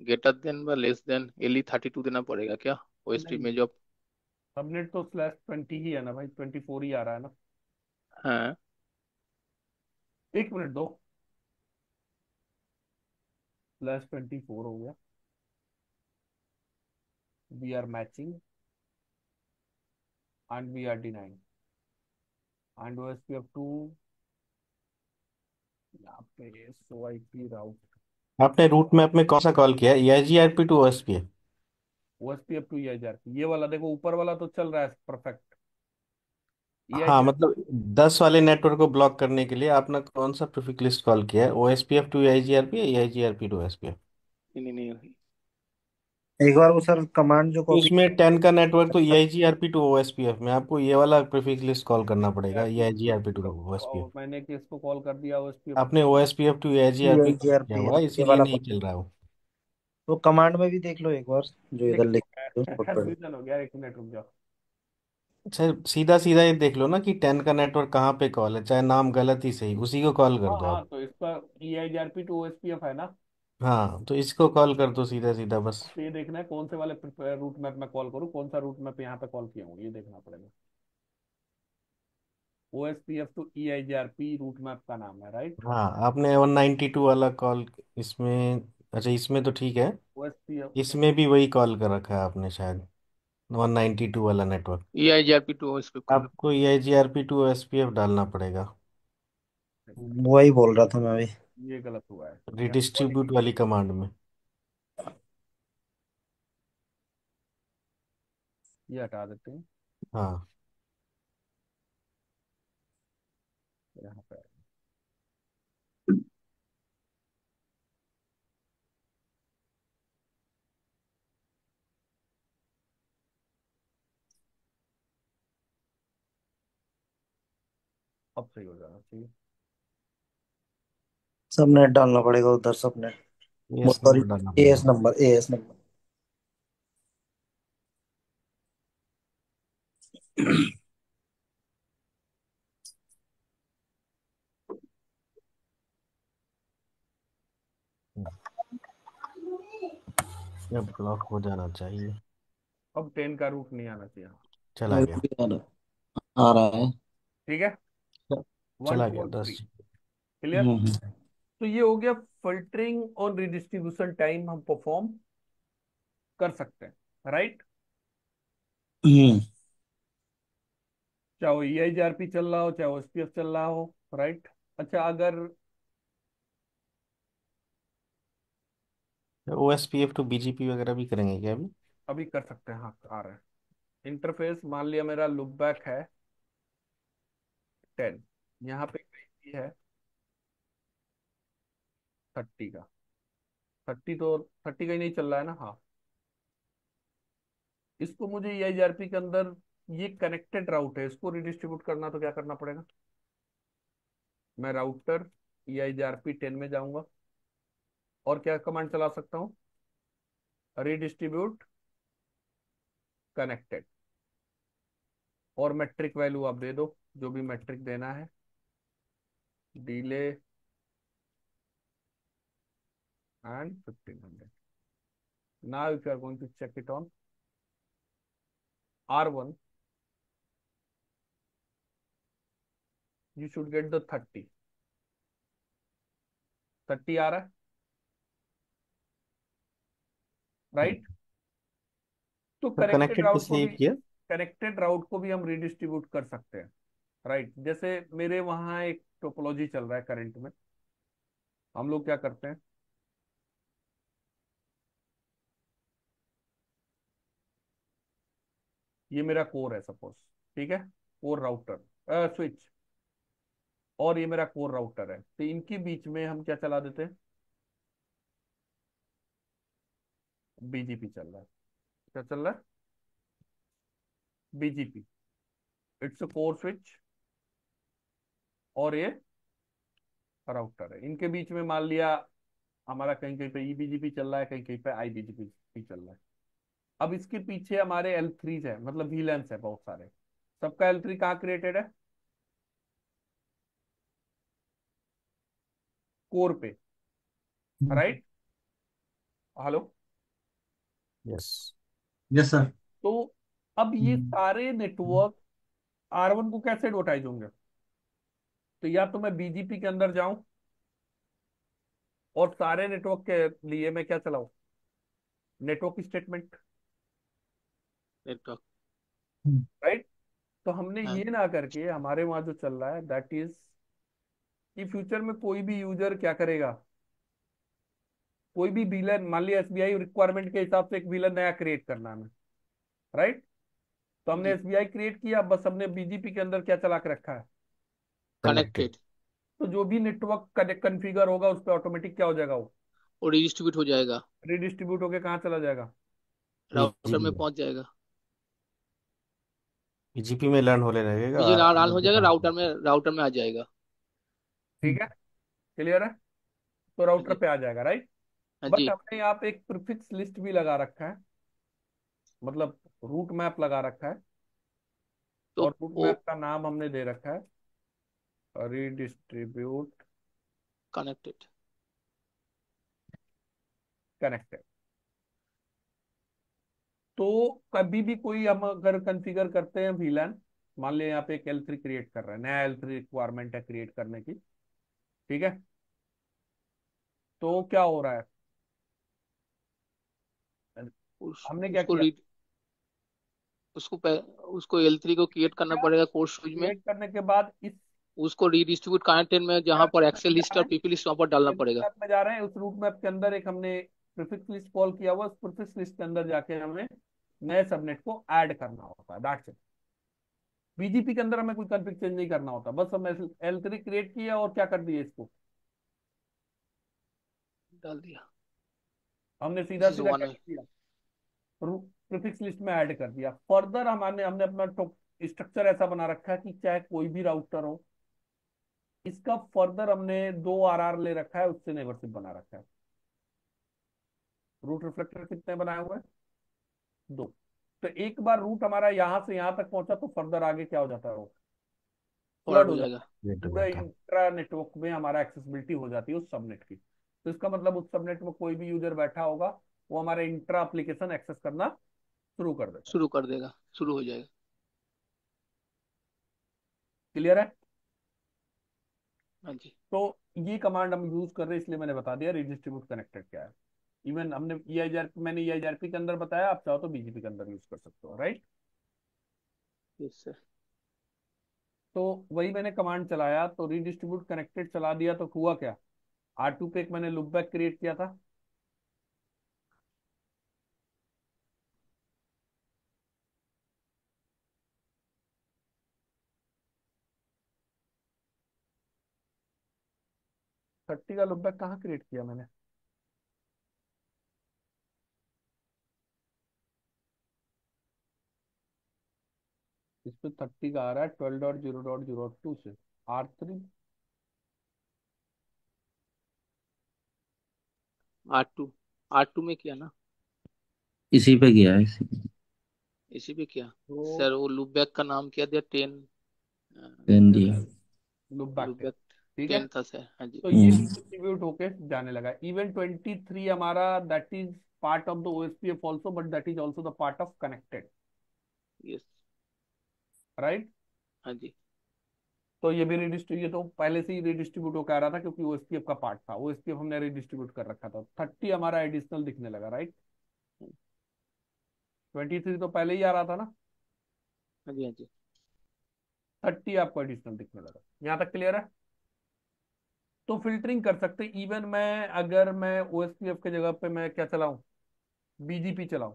ग्रेटर देन व लेस देन एल 32 देना पड़ेगा क्या ओएसपी नहीं, में जो? सबनेट तो /20 ही है ना भाई, 24 ही आ रहा है ना। हाँ। एक मिनट दो, /24 हो गया। We are matching and we are denying and OSP up to यहाँ पे SOIP राउट। आपने रूट मैप में कौन सा कॉल किया है, EIGRP to OSPF? OSP up to EIGRP ये वाला देखो, ऊपर वाला तो चल रहा है परफेक्ट। हाँ EIGRP मतलब 10 वाले नेटवर्क को ब्लॉक करने के लिए आपने कौन सा प्रीफिक्स लिस्ट कॉल किया है, OSPF टू EIGRP या EIGRP टू OSPF? नहीं नहीं नहीं। एक बार वो सर कमांड जो तो कॉपी। उसमें 10 का नेटवर्क तो EIGRP टू OSPF में आपको ये वाला प्रीफिक्स लिस्ट कॉल करना पड़ेगा, EIGRP टू OSPF। मैंने किसको कॉल कर दिया OSP अप आपने OSPF टू EIGRP किया EIGRP हुआ है, ये इसीलिए वाला नहीं चल रहा हो। वो कमांड में भी देख लो एक बार, जो इधर लिख बोर्ड पर। कंफ्यूजन हो गया, 1 मिनट रुक जाओ। अच्छा, सीधा सीधा ये देख लो ना कि 10 का नेटवर्क कहाँ पे कॉल है, चाहे नाम गलत ही सही, उसी को कॉल कर हाँ दो हाँ, आप। तो इसका EIGRP टू OSPF है ना। हाँ तो इसको कॉल कर दो सीधा सीधा बस। तो ये देखना है कौन से वाले रूट मैप में कॉल करूँ, कौन सा रूट मैप यहाँ पे कॉल किया हूँ, ये देखना पड़ेगा। OSPF to EIGRP route map का नाम है, राइट। हाँ आपने 192 वाला कॉल इसमें, अच्छा इसमें तो ठीक है, OSPF इसमें भी वही कॉल कर रखा है आपने शायद, 192 वाला network. EIGRP to OSP call. आपको EIGRP टू OSPF डालना पड़ेगा, वही बोल रहा था मैं भी। ये गलत हुआ है यहाँ रिडिस्ट्रीब्यूट वाली कमांड में। ये हटा देते हैं, हाँ यहाँ पे अब सही हो जाना चाहिए। सब नेट डालना पड़ेगा उधर, सब नेट। ES सॉरी, नंबर डालना एएस पड़ेगा। Number, as number. ये ब्लॉक हो जाना चाहिए। अब 10 का रूट नहीं आना चाहिए। चला अभी गया। भी आ रहा है। ठीक है, वन चला टू गया और थ्री 10। क्लियर। हम्म। तो ये हो गया, फिल्टरिंग और रिडिस्ट्रीब्यूशन टाइम हम परफॉर्म कर सकते हैं, राइट। हम्म। चाहे वो EIGRP चल रहा हो, चाहे OSPF चल रहा हो, राइट। अच्छा, अगर OSPF टू BGP वगैरह भी करेंगे क्या अभी? अभी कर सकते हैं, हाँ आ रहा है। इंटरफेस मान लिया मेरा लुक बैक है 10, यहाँ पे कहीं भी है 30 का। 30 तो 30 का ही नहीं चल रहा है ना, हाँ। इसको मुझे EIGRP के अंदर, ये कनेक्टेड राउट है, इसको रिडिस्ट्रीब्यूट करना तो क्या करना पड़ेगा। मैं राउटर EIGRP 10 में जाऊंगा और क्या कमांड चला सकता हूँ, रिडिस्ट्रीब्यूट कनेक्टेड, और मैट्रिक वैल्यू आप दे दो, जो भी मैट्रिक देना है, delay and 1500। Now if you are going to check it on R1, you should get the 30। 30 आ रहा है, राइट। तो तो कनेक्टेड किस लिए किया? कनेक्टेड राउट को भी हम रिडिस्ट्रीब्यूट कर सकते हैं, राइट। जैसे मेरे वहां एक टोपोलॉजी चल रहा है करंट में, हम लोग क्या करते हैं, ये मेरा कोर है सपोज, ठीक है, कोर राउटर स्विच। और ये मेरा कोर राउटर है, तो इनके बीच में हम क्या चला देते हैं, बीजीपी चल रहा है। क्या चल रहा है? BGP, it's a core switch, और ये राउटर है। इनके बीच में मान लिया हमारा कहीं कहीं पे ईबीजीपी चल रहा है, कहीं कहीं पे आईबीजीपी चल रहा है। अब इसके पीछे हमारे L3s है, मतलब VLANs है बहुत सारे। सबका L3 कहाँ क्रिएटेड है? कोर पे, right? Hello? Yes. Yes sir. तो अब ये सारे नेटवर्क R1 को कैसे एडवर्टाइज होंगे? तो या तो मैं बीजीपी के अंदर जाऊं और सारे नेटवर्क के लिए मैं क्या चलाऊं, नेटवर्क स्टेटमेंट, नेटवर्क। राइट? तो हमने हाँ ये ना करके हमारे वहां जो चल रहा है दैट इज कि फ्यूचर में कोई भी यूजर क्या करेगा, कोई भी विलन, मान लिया एसबीआई रिक्वायरमेंट के हिसाब से एक विलन नया क्रिएट करना है, राइट? तो हमने जी। एसबीआई क्रिएट किया, बस हमने बीजीपी के अंदर क्या चला के रखा है, कनेक्टेड। कनेक्टेड। तो जो भी नेटवर्क कन्फिगर होगा उस पर ऑटोमेटिक क्या हो जाएगा, वो और डिस्ट्रीब्यूट हो जाएगा, रिडिस्ट्रीब्यूट होके कहाँ चला जाएगा, राउटर बीजीपी में में। पहुंच जाएगा। बीजीपी में लर्न होने लगेगा बीजे और ऑन हो आगे जाएगा, काम राउटर करेगा। में, राउटर में आ जाएगा। ठीक है? क्लियर है? तो हाँ राउटर जी। पे आ जाएगा, राइट? हाँ बट जी। हमने यहाँ पे एक प्रीफिक्स लिस्ट भी लगा रखा है, मतलब रूट मैप लगा रखा है, तो और रूट वो मैप का नाम हमने दे रखा है रीडिस्ट्रीब्यूट कनेक्टेड। कनेक्टेड। तो कभी भी कोई हम अगर कंफिगर करते हैं VLAN, मान लिया यहाँ पे एक L3 क्रिएट कर रहा है, नया L3 रिक्वायरमेंट है क्रिएट करने की, ठीक है? तो क्या हो रहा है, हमने क्या उसको किया, रीड, उसको L3 को क्रिएट करना पड़ेगा कोर्स स्विच में। क्रिएट करने के बाद इस उसको रीडिस्ट्रीब्यूट कंटेंट में जहां पर एक्सेल लिस्ट जा और रहे हैं, पीपी लिस्ट वहां पर डालना रूट पड़ेगा। मैप में जा रहे हैं, उस रूट मैप के अंदर एक हमने प्रीफिक्स लिस्ट कॉल किया हुआ, उस प्रीफिक्स लिस्ट के अंदर जाके हमें नए सबनेट को ऐड करना होता है, दैट्स इट। बीजीपी के अंदर हमें कोई कॉन्फ़िग चेंज नहीं करना होता, बस हम L3 क्रिएट किया और क्या कर दिए, इसको डाल दिया। हमने दिस सीधा इज सीधा वन क्या वे। कर दिया, प्रीफिक्स लिस्ट में ऐड कर दिया। फर्दर हमने हमने अपना स्ट्रक्चर ऐसा बना रखा है कि चाहे कोई भी राउटर हो, इसका फर्दर हमने 2 RR ले रखा है, उससे नेबरशिप बना रखा है। रूट रिफ्लेक्टर कितने बनाए हुए हैं, 2। तो एक बार रूट हमारा यहाँ से यहाँ तक पहुंचा तो फर्दर आगे क्या हो जाता है, वो फॉरवर्ड फ्लड हो हो जाएगा। जाता है, वेट हो पूरे जाता है। इंट्रा नेटवर्क में हमारा एक्सेसिबिलिटी हो जाती है उस सबनेट की। तो इसका मतलब उस सबनेट में कोई भी यूजर बैठा होगा, वो हमारे इंट्रा एप्लीकेशन एक्सेस करना शुरू कर देगा। शुरू कर देगा, शुरू हो जाएगा। क्लियर है? हाँ जी। तो ये कमांड हम यूज कर रहे हैं, इसलिए मैंने बता दिया रिडिस्ट्रीब्यूट कनेक्टेड क्या है। इवन हमने मैंने EIGRP के अंदर बताया, आप चाहो तो बीजीपी के अंदर यूज कर सकते हो, राइट? Yes sir. तो वही मैंने कमांड चलाया, तो रिडिस्ट्रीब्यूट कनेक्टेड चला दिया, तो हुआ क्या, R2 पे एक मैंने लूप बैक क्रिएट किया था, थर्टी का लूप बैक कहाँ क्रिएट किया मैंने, इस पे 30 का आ रहा है 12.0.0.2 से R3। R2, R2 में किया ना? इसी पे किया है, इसी पे। इसी पे किया। तो सर वो लूप बैक का नाम क्या दिया? 10। पेन क्या दिया। था? लूप बैक लूप 10, बैक ठीक है? 10 था सर। हाँ जी। तो ये डिस्ट्रीब्यूट होके जाने लगा। इवन 23 हमारा that is part of the OSPF also, but that is also the part of connected, yes. Right? हाँ जी। तो ये भी रिडिस्ट्रीब्यूट, ये तो पहले से ही रिडिस्ट्रीब्यूट होकर आ रहा था क्योंकि OSPF का पार्ट था, OSPF हमने रिडिस्ट्रीब्यूट कर रखा था। 30 हमारा एडिशनल दिखने लगा, राइट? 23 तो पहले ही आ रहा था ना, हाँ जी। हाँ जी। 30 आपको एडिशनल दिखने लगा। यहाँ तक क्लियर है? तो फिल्टरिंग कर सकते, इवन मैं अगर मैं OSPF के जगह पे मैं क्या चलाऊं, बीजीपी चलाऊं,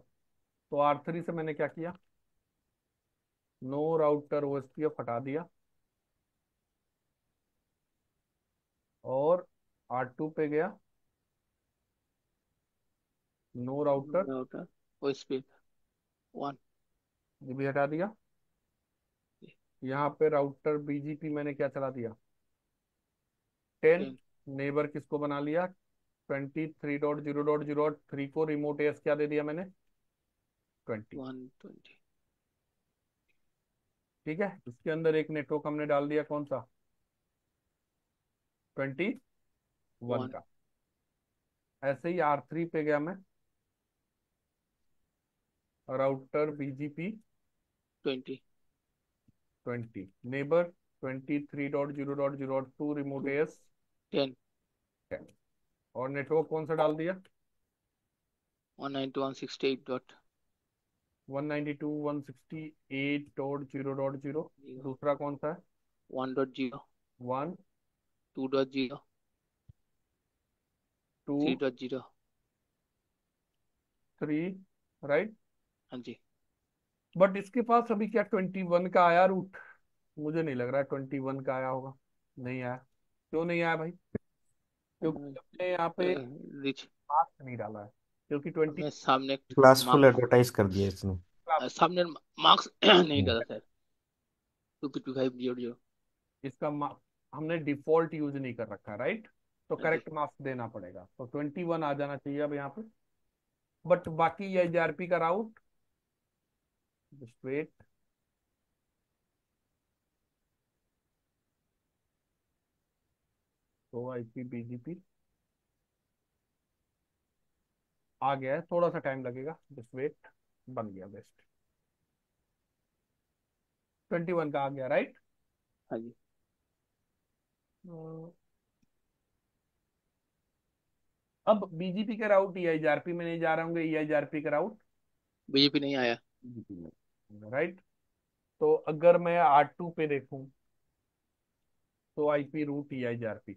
तो R3 से मैंने क्या किया, नो राउटर OSPF हटा दिया, और R2 पे गया नो राउटर, राउटर ओएसपी 1 ये भी हटा दिया। यहाँ पे राउटर BGP मैंने क्या चला दिया 10। 10 नेबर किसको बना लिया 23.0.0.3 को रिमोट एस क्या दे दिया मैंने 20। 120 ठीक है, इसके अंदर एक नेटवर्क हमने डाल दिया कौन सा 21 1 का। ऐसे ही R3 पे गया मैं router BGP 20 20 neighbour 23.0.0.2 remote 2 S 10 और नेटवर्क कौन सा डाल दिया 192.168 डॉट 192.168.0.0। 0 दूसरा कौन सा है 1.0 1 2.0 2 3.0 3 राइट। हाँ जी। बट इसके पास अभी क्या 21 का आया रूट मुझे नहीं लग रहा है 21 का आया होगा। नहीं आया, क्यों नहीं आया भाई क्योंकि हमने यहाँ पे रिच मार्क्स नहीं डाला है क्योंकि 20 हमने सामने क्लासफुल मार्क्स एडवर्टाइज कर दिया इसने। सामने मार्क्स नहीं हम्म। डाला सर 255.00 इसका हमने डिफॉल्ट यूज नहीं कर रखा राइट, तो हाँ जी। करेक्ट मार्क्स देना पड़ेगा तो 21 आ जाना चाहिए अब यहाँ पे। बट बाकी ये JRP का राउट जस्ट वेट तो IP BGP आ गया है, थोड़ा सा टाइम लगेगा जस्ट वेट। बन गया बेस्ट 21 का आ गया राइट। हाँ जी। अब BGP के राउट EIGRP में नहीं जा रहे होंगे EIGRP का राउट बीजेपी नहीं आया। BGP में राइट। तो अगर मैं R2 पे देखूं तो IP रूट EIGRP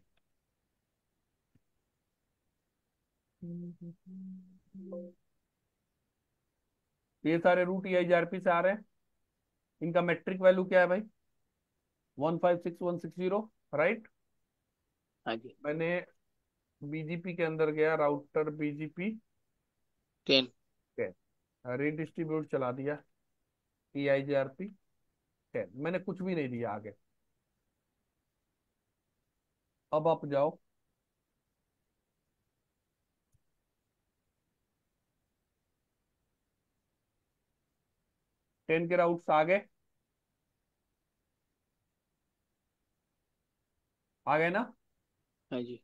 ये सारे रूट EIGRP से आ रहे हैं। इनका मेट्रिक वैल्यू क्या है भाई 156160 राइट। हाँ जी। मैंने BGP के अंदर गया राउटर BGP 10 रीडिस्ट्रीब्यूट चला दिया EIGRP 10 मैंने कुछ भी नहीं दिया आगे। अब आप जाओ टेन के राउट्स आ गए ना। हाँ जी।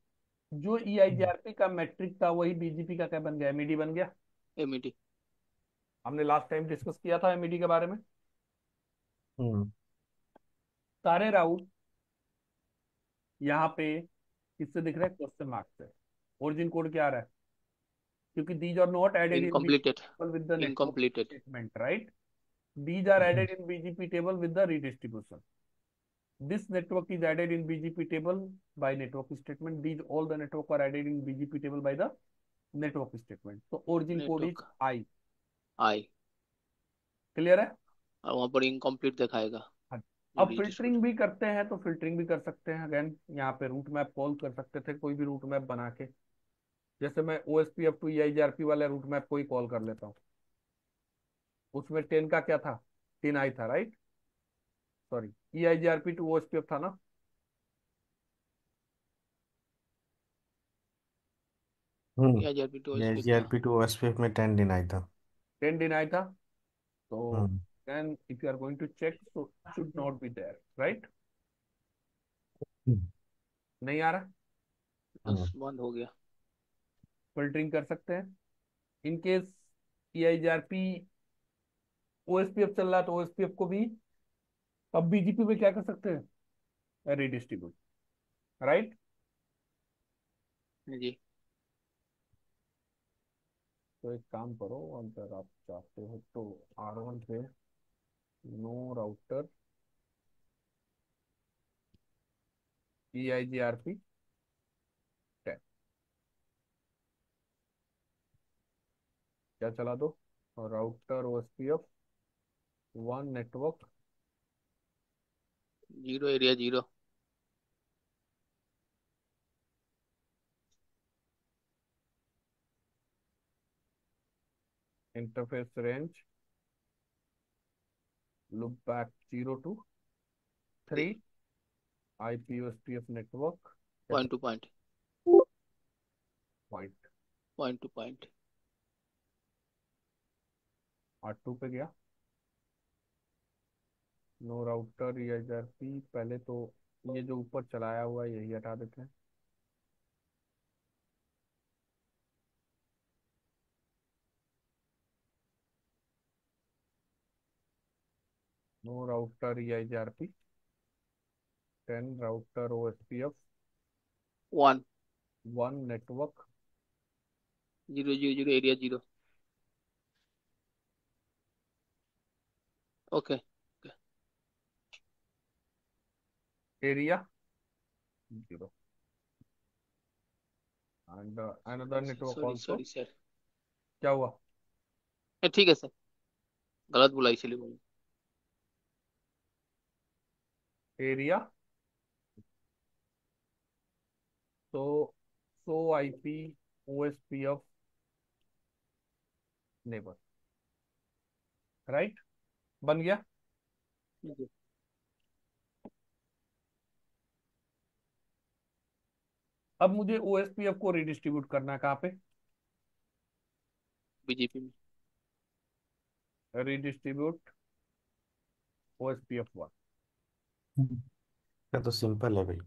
जो EIGRP का मैट्रिक था वही BGP का क्या बन गया MED बन गया। एमईटी हमने लास्ट टाइम डिस्कस किया था MED के बारे में। हम्म। सारे राउट यहाँ पे किससे दिख रहे हैं क्वेश्चन मार्क से। ओरिजिन कोड क्या आ रहा है क्योंकि these are not added in incompleted BGP with the network incompleted statement right. These are added in BGP table with the redistribution. This network is added in BGP table by network statement. These all the network are added in BGP table by the network statement. So origin code is network I. I clear है। और वहां पर incomplete दिखाएगा हाँ। जो अब filtering distribution. भी करते हैं तो फिल्टरिंग भी कर सकते हैं अगेन यहाँ पे रूट मैप कॉल कर सकते थे कोई भी रूट मैप बना के। जैसे मैं OSPF टू EIGRP वाले रूट मैप को ही कॉल कर लेता हूँ। उसमें 10 का क्या था 10 I था right. Sorry EIGRP to OSPF था ना। हम्म। या जेआरपी टू ये स्पेक्ट्रा जीआरपी टू OSPF में 10 डिनाई था। 10 था तो हम्म। then if you are going to check so should not be there right। हम्म। नहीं आ रहा तो हम्म। बंद हो गया। फिल्टरिंग कर सकते हैं इन केस EIGRP OSPF चल रहा है तो OSPF को भी अब BGP में क्या कर सकते हैं रीडिस्ट्रीब्यूट राइट। जी। तो एक काम करो अगर आप चाहते हो तो R1 पे नो राउटर EIGRP 10 क्या चला दो और router OSPF 1 network 0 area 0 interface range loop back 0 to 3 IP OSPF network point to point, point point to point. R2 पे गया। नो राउटर EIGRP पहले तो ये जो ऊपर चलाया हुआ है यही हटा देते हैं। No router EIGRP 10 router OSPF 1 1 network 0 0 0 area 0। Okay, area 0 and another network sorry also. Sorry sir, क्या हुआ? ठीक है सर, गलत बोला इसलिए बोला। एरिया तो IP OSPF नेबर, राइट, बन गया। ठीक है, अब मुझे OSPF को रिडिस्ट्रीब्यूट करना है कहाँ पे? बीजेपी में। Redistribute OSPF 1। ये तो सिंपल है भाई।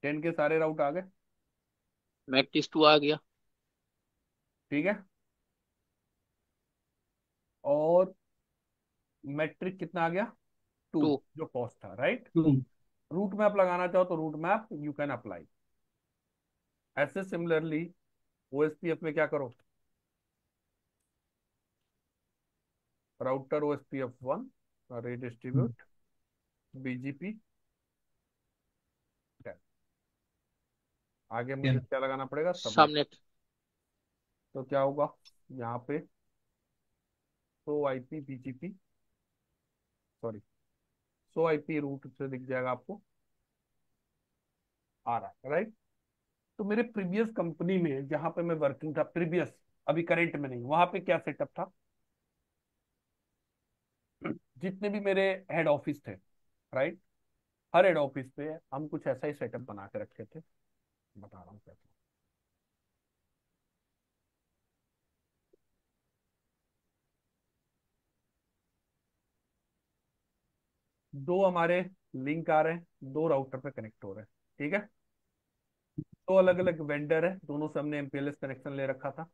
10 के सारे राउट आ गए, मैट्रिक्स 2 आ गया। ठीक है। और मैट्रिक कितना आ गया? 2, 2 जो कॉस्ट था, राइट। रूट मैप लगाना चाहो तो route map you can apply. ऐसे सिमिलरली OSPF में क्या करो? Router OSPF 1 redistribute BGP 10। आगे मुझे क्या लगाना पड़ेगा? सबनेट। सबनेट। तो क्या होगा यहाँ पे? सो IP BGP, सॉरी, सो IP रूट से दिख जाएगा आपको, आ रहा है, राइट। तो मेरे प्रीवियस कंपनी में जहां पे मैं वर्किंग था, प्रीवियस, अभी करंट में नहीं, वहां पे क्या सेटअप था? जितने भी मेरे हेड ऑफिस थे, राइट, हर हेड ऑफिस पे हम कुछ ऐसा ही सेटअप बना के रखे थे। बता रहा हूँ कैसे। दो हमारे लिंक आ रहे हैं, दो राउटर पे कनेक्ट हो रहे हैं, ठीक है। दो अलग अलग वेंडर है, दोनों से हमने MPLS कनेक्शन ले रखा था,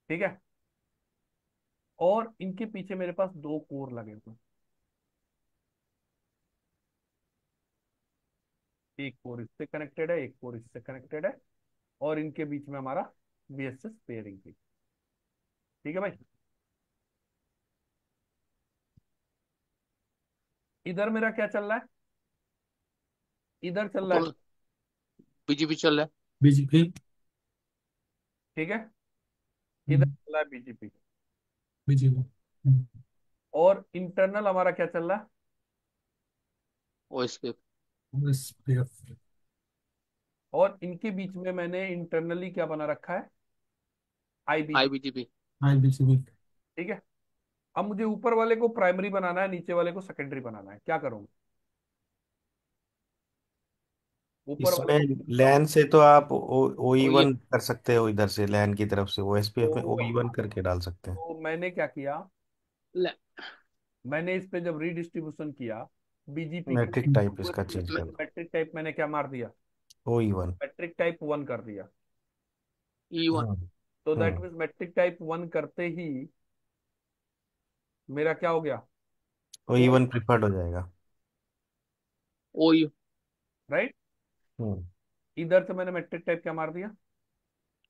ठीक है। और इनके पीछे मेरे पास दो कोर लगे हुए, एक कोर इससे कनेक्टेड है, एक कोर इससे कनेक्टेड है, और इनके बीच में हमारा VSS पेयरिंग थी, ठीक है भाई। इधर मेरा क्या चल रहा है? इधर चल रहा है, कौन? बीजेपी चल रहा है। बीजेपी। ठीक है, इधर चल रहा है BGP। बीजेपी। और इंटरनल हमारा क्या चल रहा है? ओएसपी। ओएसपीएफ। और इनके बीच में मैंने इंटरनली क्या बना रखा है? IBGP, आईबीजीपी। आई बीजेपी। ठीक है। अब मुझे ऊपर वाले को प्राइमरी बनाना है, नीचे वाले को सेकेंडरी बनाना है, क्या करूंगा? ऊपर वाले इसमें को लैन से तो आप OE और ये 1 कर सकते हो, इधर से लैन की तरफ से OSPF में तो, OE 1 करके डाल सकते हैं। तो मैंने क्या किया? ले- मैंने इस पे जब रीडिस्ट्रीब्यूशन किया BGP को, मैट्रिक टाइप इसका चेंज तो करना। मैट्रिक टाइप मैंने क्या मार दिया? OE 1। मैट्रिक टाइप 1 कर दिया। E1। हम्म। तो that hmm. Means metric type 1 करते ही मेरा क्या हो गया? OE ओ, 1 प्रिफर्ड हो जाएगा। ओयू। राइट। हम्म। इधर से मैंने मैट्रिक टाइप क्या मार दिया?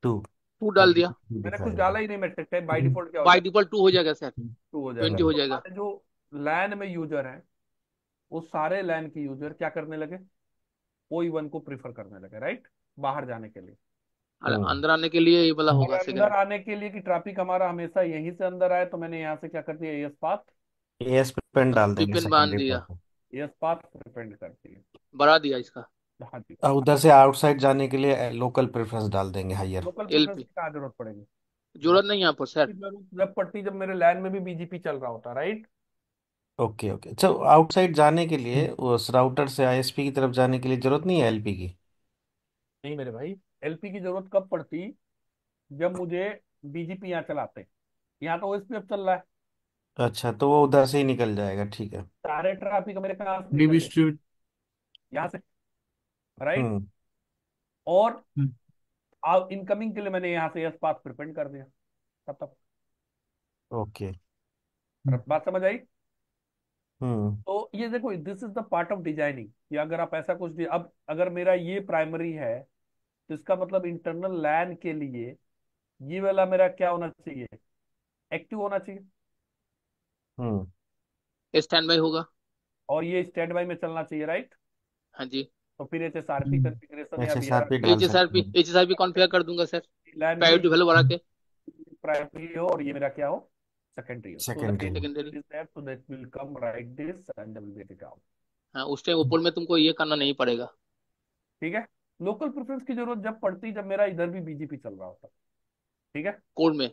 2 2 तब डाल दिया। मैंने कुछ दिखाएगा। डाला ही नहीं, मैट्रिक टाइप बाय डिफॉल्ट क्या हो बाय जाएगा? डिफॉल्ट 2 हो जाएगा सर, 2 हो जाएगा। 20 हो हम्म। तो जाएगा। हमारे जो लैन में यूजर है, वो सारे लैन के यूजर क्या करने लगे? OE 1 को प्रीफर करने लगे, राइट, बाहर जाने के लिए। हम्म। अंदर आने के लिए ये वाला और होगा अंदर सेकंड। आने के लिए कि ट्रैफिक हमारा हमेशा यहीं से अंदर आए, तो मैंने यहाँ से क्या कर दिया? AS पाथ AS पे पेन डाल देंगे VPN बांध सेकेंडरी दिया। पे। ये पाथ डिपेंड करती है। बढ़ा दिया इसका। हाँ जी। उधर से आउटसाइड जाने के लिए लोकल प्रेफरेंस डाल देंगे हायर। लोकल प्रेफरेंस एलपी की कहाँ जरूरत पड़ेगी? जरूरत नहीं यहाँ पर सर। जरूरत जब पड़ती जब मेरे लैन में भी बीजीपी चल रहा होता, राइट? ओके ओके, अच्छा आउटसाइड जाने के लिए उस राउटर से आईएसपी की तरफ जाने के लिए जरूरत नहीं है एलपी की? नहीं मेरे भाई, एलपी की जरूरत कब पड़ती? जब मुझे बीजीपी यहाँ चलाते। यहाँ तो ओएसपीएफ चल रहा है। अच्छा, तो वो उधर से ही निकल जाएगा, ठीक है। सारे ट्रैफिक मेरे कहाँ से निकल गए? डिस्ट्रीब्यूट। यहाँ से, राइट? हम्म। और इनकमिंग के लिए मैंने यहाँ से यस पाथ प्रिपेंड कर दिया। तब तक ओके। बात समझ आई? हम्म। तो ये देखो, this is the part of designing कि अगर आप ऐसा कुछ अब अगर मेरा ये प्राइमरी है, तो इसका मतलब इंटरनल लैन के लिए ये वाला मेरा क्या होना चाहिए? एक्टिव होना चाहिए। हम्म। स्टैंड बाई होगा। और ये स्टैंड बाई में चलना चाहिए, राइट? हाँ जी। तो फिर एचएसआरपी कॉन्फ़िगरेशन या बीआर एचएसआरपी डाल सकते हैं। H S R P configure कर दूंगा सर, लैन में प्राइवेट वैल्यू बढ़ा के। प्राइमरी हो और ये मेरा क्या हो? सेकेंडरी हो। सो दैट सेकेंडरी में। Secondary. Is that, so that will come right this and will get it out. हाँ, उस टाइम ऊपर में तुमको ये करना नहीं पड़ेगा। ठीक है। लोकल प्रेफरेंस की जरूरत जब पड़ती जब मेरा इधर भी बीजीपी चल रहा होता। ठीक है। कोड में,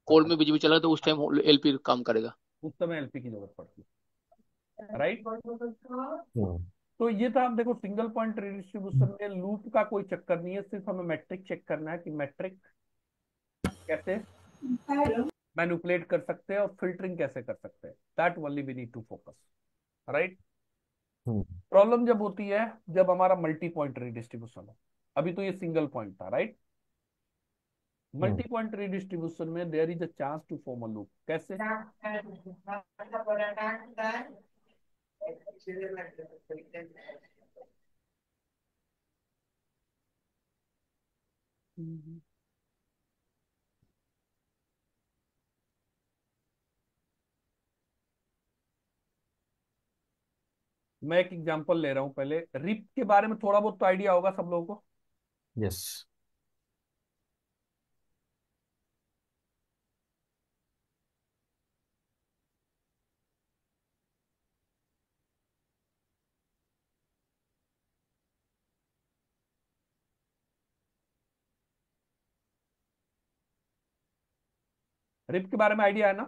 कोड में बीजीबी चला तो उस टाइम एलपी काम करेगा। उस समय एलपी की जरूरत पड़ती है, राइट? हम्म। तो ये था, हम देखो सिंगल पॉइंट रिडिस्ट्रीब्यूशन में लूप का कोई चक्कर नहीं है, सिर्फ हमें मैट्रिक चेक करना है कि मैट्रिक कैसे मैनिपुलेट कर सकते हैं और फिल्टरिंग कैसे कर सकते हैं। That only we need to focus, right? Hmm. Problem जब होती है जब हमारा मल्टी पॉइंट रिडिस्ट्रीब्यूशन हो। अभी तो ये सिंगल पॉइंट था, right? Hmm. Multi point redistribution में there is a chance to form a loop. कैसे? मैं एक एग्जांपल ले रहा हूं। पहले रिप के बारे में थोड़ा बहुत तो आइडिया होगा सब लोगों को। यस। रिप के बारे में आइडिया है ना?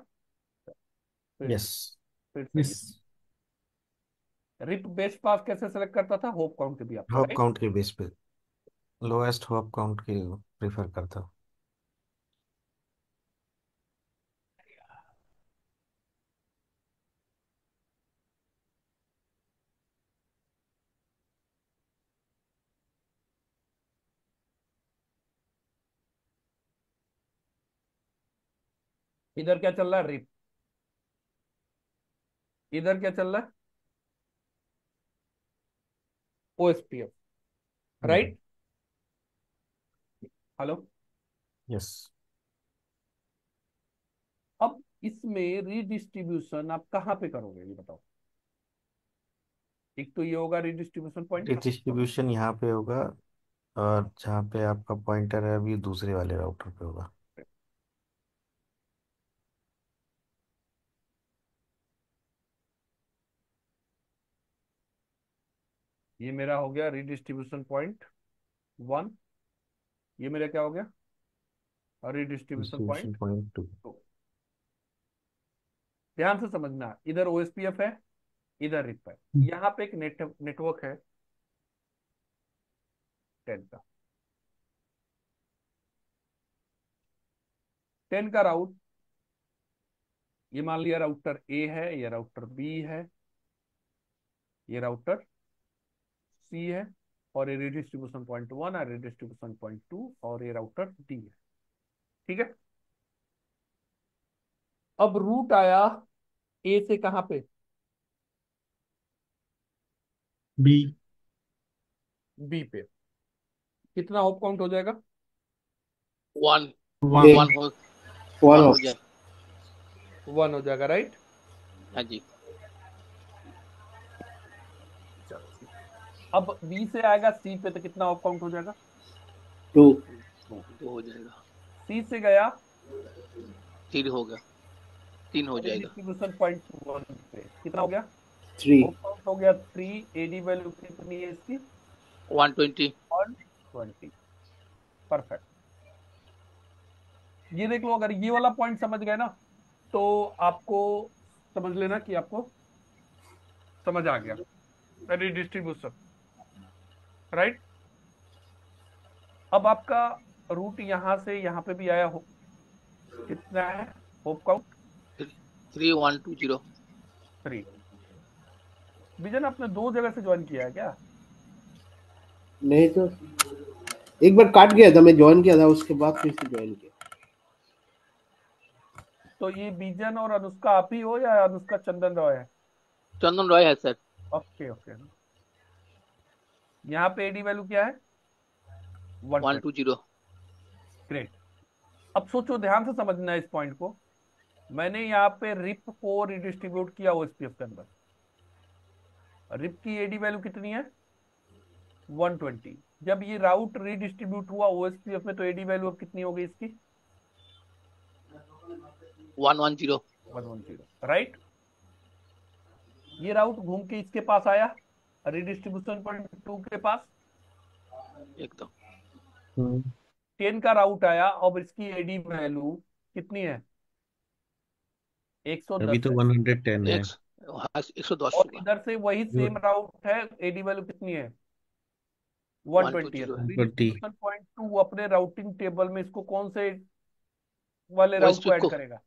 फिर यस। फिर से यस। रिप बेस्ट पास कैसे सेलेक्ट करता था? होप काउंट के भी आपका, हॉप राइट? काउंट के बेस पे लोएस्ट हॉप काउंट की प्रेफर करता हूँ। इधर क्या चल रहा है? रिप। इधर क्या चल रहा है? ओएसपीएफ, हम्म। राइट? हेलो। यस। अब इसमें रिडिस्ट्रीब्यूशन आप कहाँ पे करोगे ये बताओ? एक तो ये होगा रिडिस्ट्रीब्यूशन पॉइंट। डिस्ट्रीब्यूशन यहाँ पे होगा, और जहाँ पे आपका पॉइंटर है अभी दूसरे वाले राउटर पे होगा। ये मेरा हो गया रिडिस्ट्रीब्यूशन पॉइंट 1। ये मेरा क्या हो गया? Redistribution distribution point point 2। 2। ध्यान से समझना, इधर ओएसपीएफ है, इधर रिप है। यहाँ पे एक नेटवर्क है 10 का। 10 का राउट, ये मान लिया राउटर ए है, ये राउटर बी है, ये राउटर सी है, और ये रिडिस्ट्रीब्यूशन पॉइंट 1 और रिडिस्ट्रीब्यूशन पॉइंट 2, और ये राउटर डी है। ठीक है। अब रूट आया ए से कहां पे? बी। बी पे। कितना होप काउंट हो जाएगा? वन। वन। वन हो, वन वन हो हो जाए। 1 हो जाएगा, राइट? हाँ जी। अब बी से आएगा सी पे तो कितना होप काउंट हो जाएगा? टू। 2। दो हो जाएगा। सी से गया 3 होगा, 3 हो जाएगा। रिडिस्ट्रीब्यूशन पॉइंट 1 पे कितना हो गया? 3। होप काउंट हो गया 3, एडी वैल्यू कितनी है इसकी? 120। 120। परफेक्ट। ये देख लो, अगर ये वाला पॉइंट समझ गए ना तो आपको समझ लेना कि आपको समझ आ गया रिडिस्ट्रीब्यूशन, राइट। अब आपका रूट यहां से यहां पे भी आया हो, कितना है होप काउंट? 3120। 3। विजन आपने दो जगह से ज्वाइन किया है क्या? नहीं तो एक बार काट गया था, मैं ज्वाइन किया था उसके बाद फिर से ज्वाइन किया। तो ये बीजन और अनुष्का आप ही हो या अनुष्का चंदन रॉय है? चंदन रॉय है सर। Okay okay. यहाँ पे एडी वैल्यू क्या है? 120। 120। ग्रेट। अब सोचो, ध्यान से समझना है इस पॉइंट को। मैंने यहाँ पे रिप को रिडिस्ट्रीब्यूट किया ओएसपीएफ के अंदर। रिप की एडी वैल्यू कितनी है? 120। जब ये राउट रिडिस्ट्रीब्यूट हुआ ओएसपीएफ में तो एडी वैल्यू अब कितनी हो गई इसकी? 110। 110, राइट। ये राउट घूम के इसके पास आया, रिडिस्ट्रीब्यूशन पॉइंट 2 के पास। एकदम। 10 का राउट आया, अब इसकी एडी वैल्यू कितनी है? अभी 110 तो है। 110 है। 110 और होगा। इधर से वही जो सेम राउट है, एडी वैल्यू कितनी है? 120 है। 120 है। 120। रिडिस्ट्रीब्यूशन पॉइंट 2 अपने राउटिंग टेबल में इसको कौन से वाले राउट ओएसपी को ऐड को करेगा?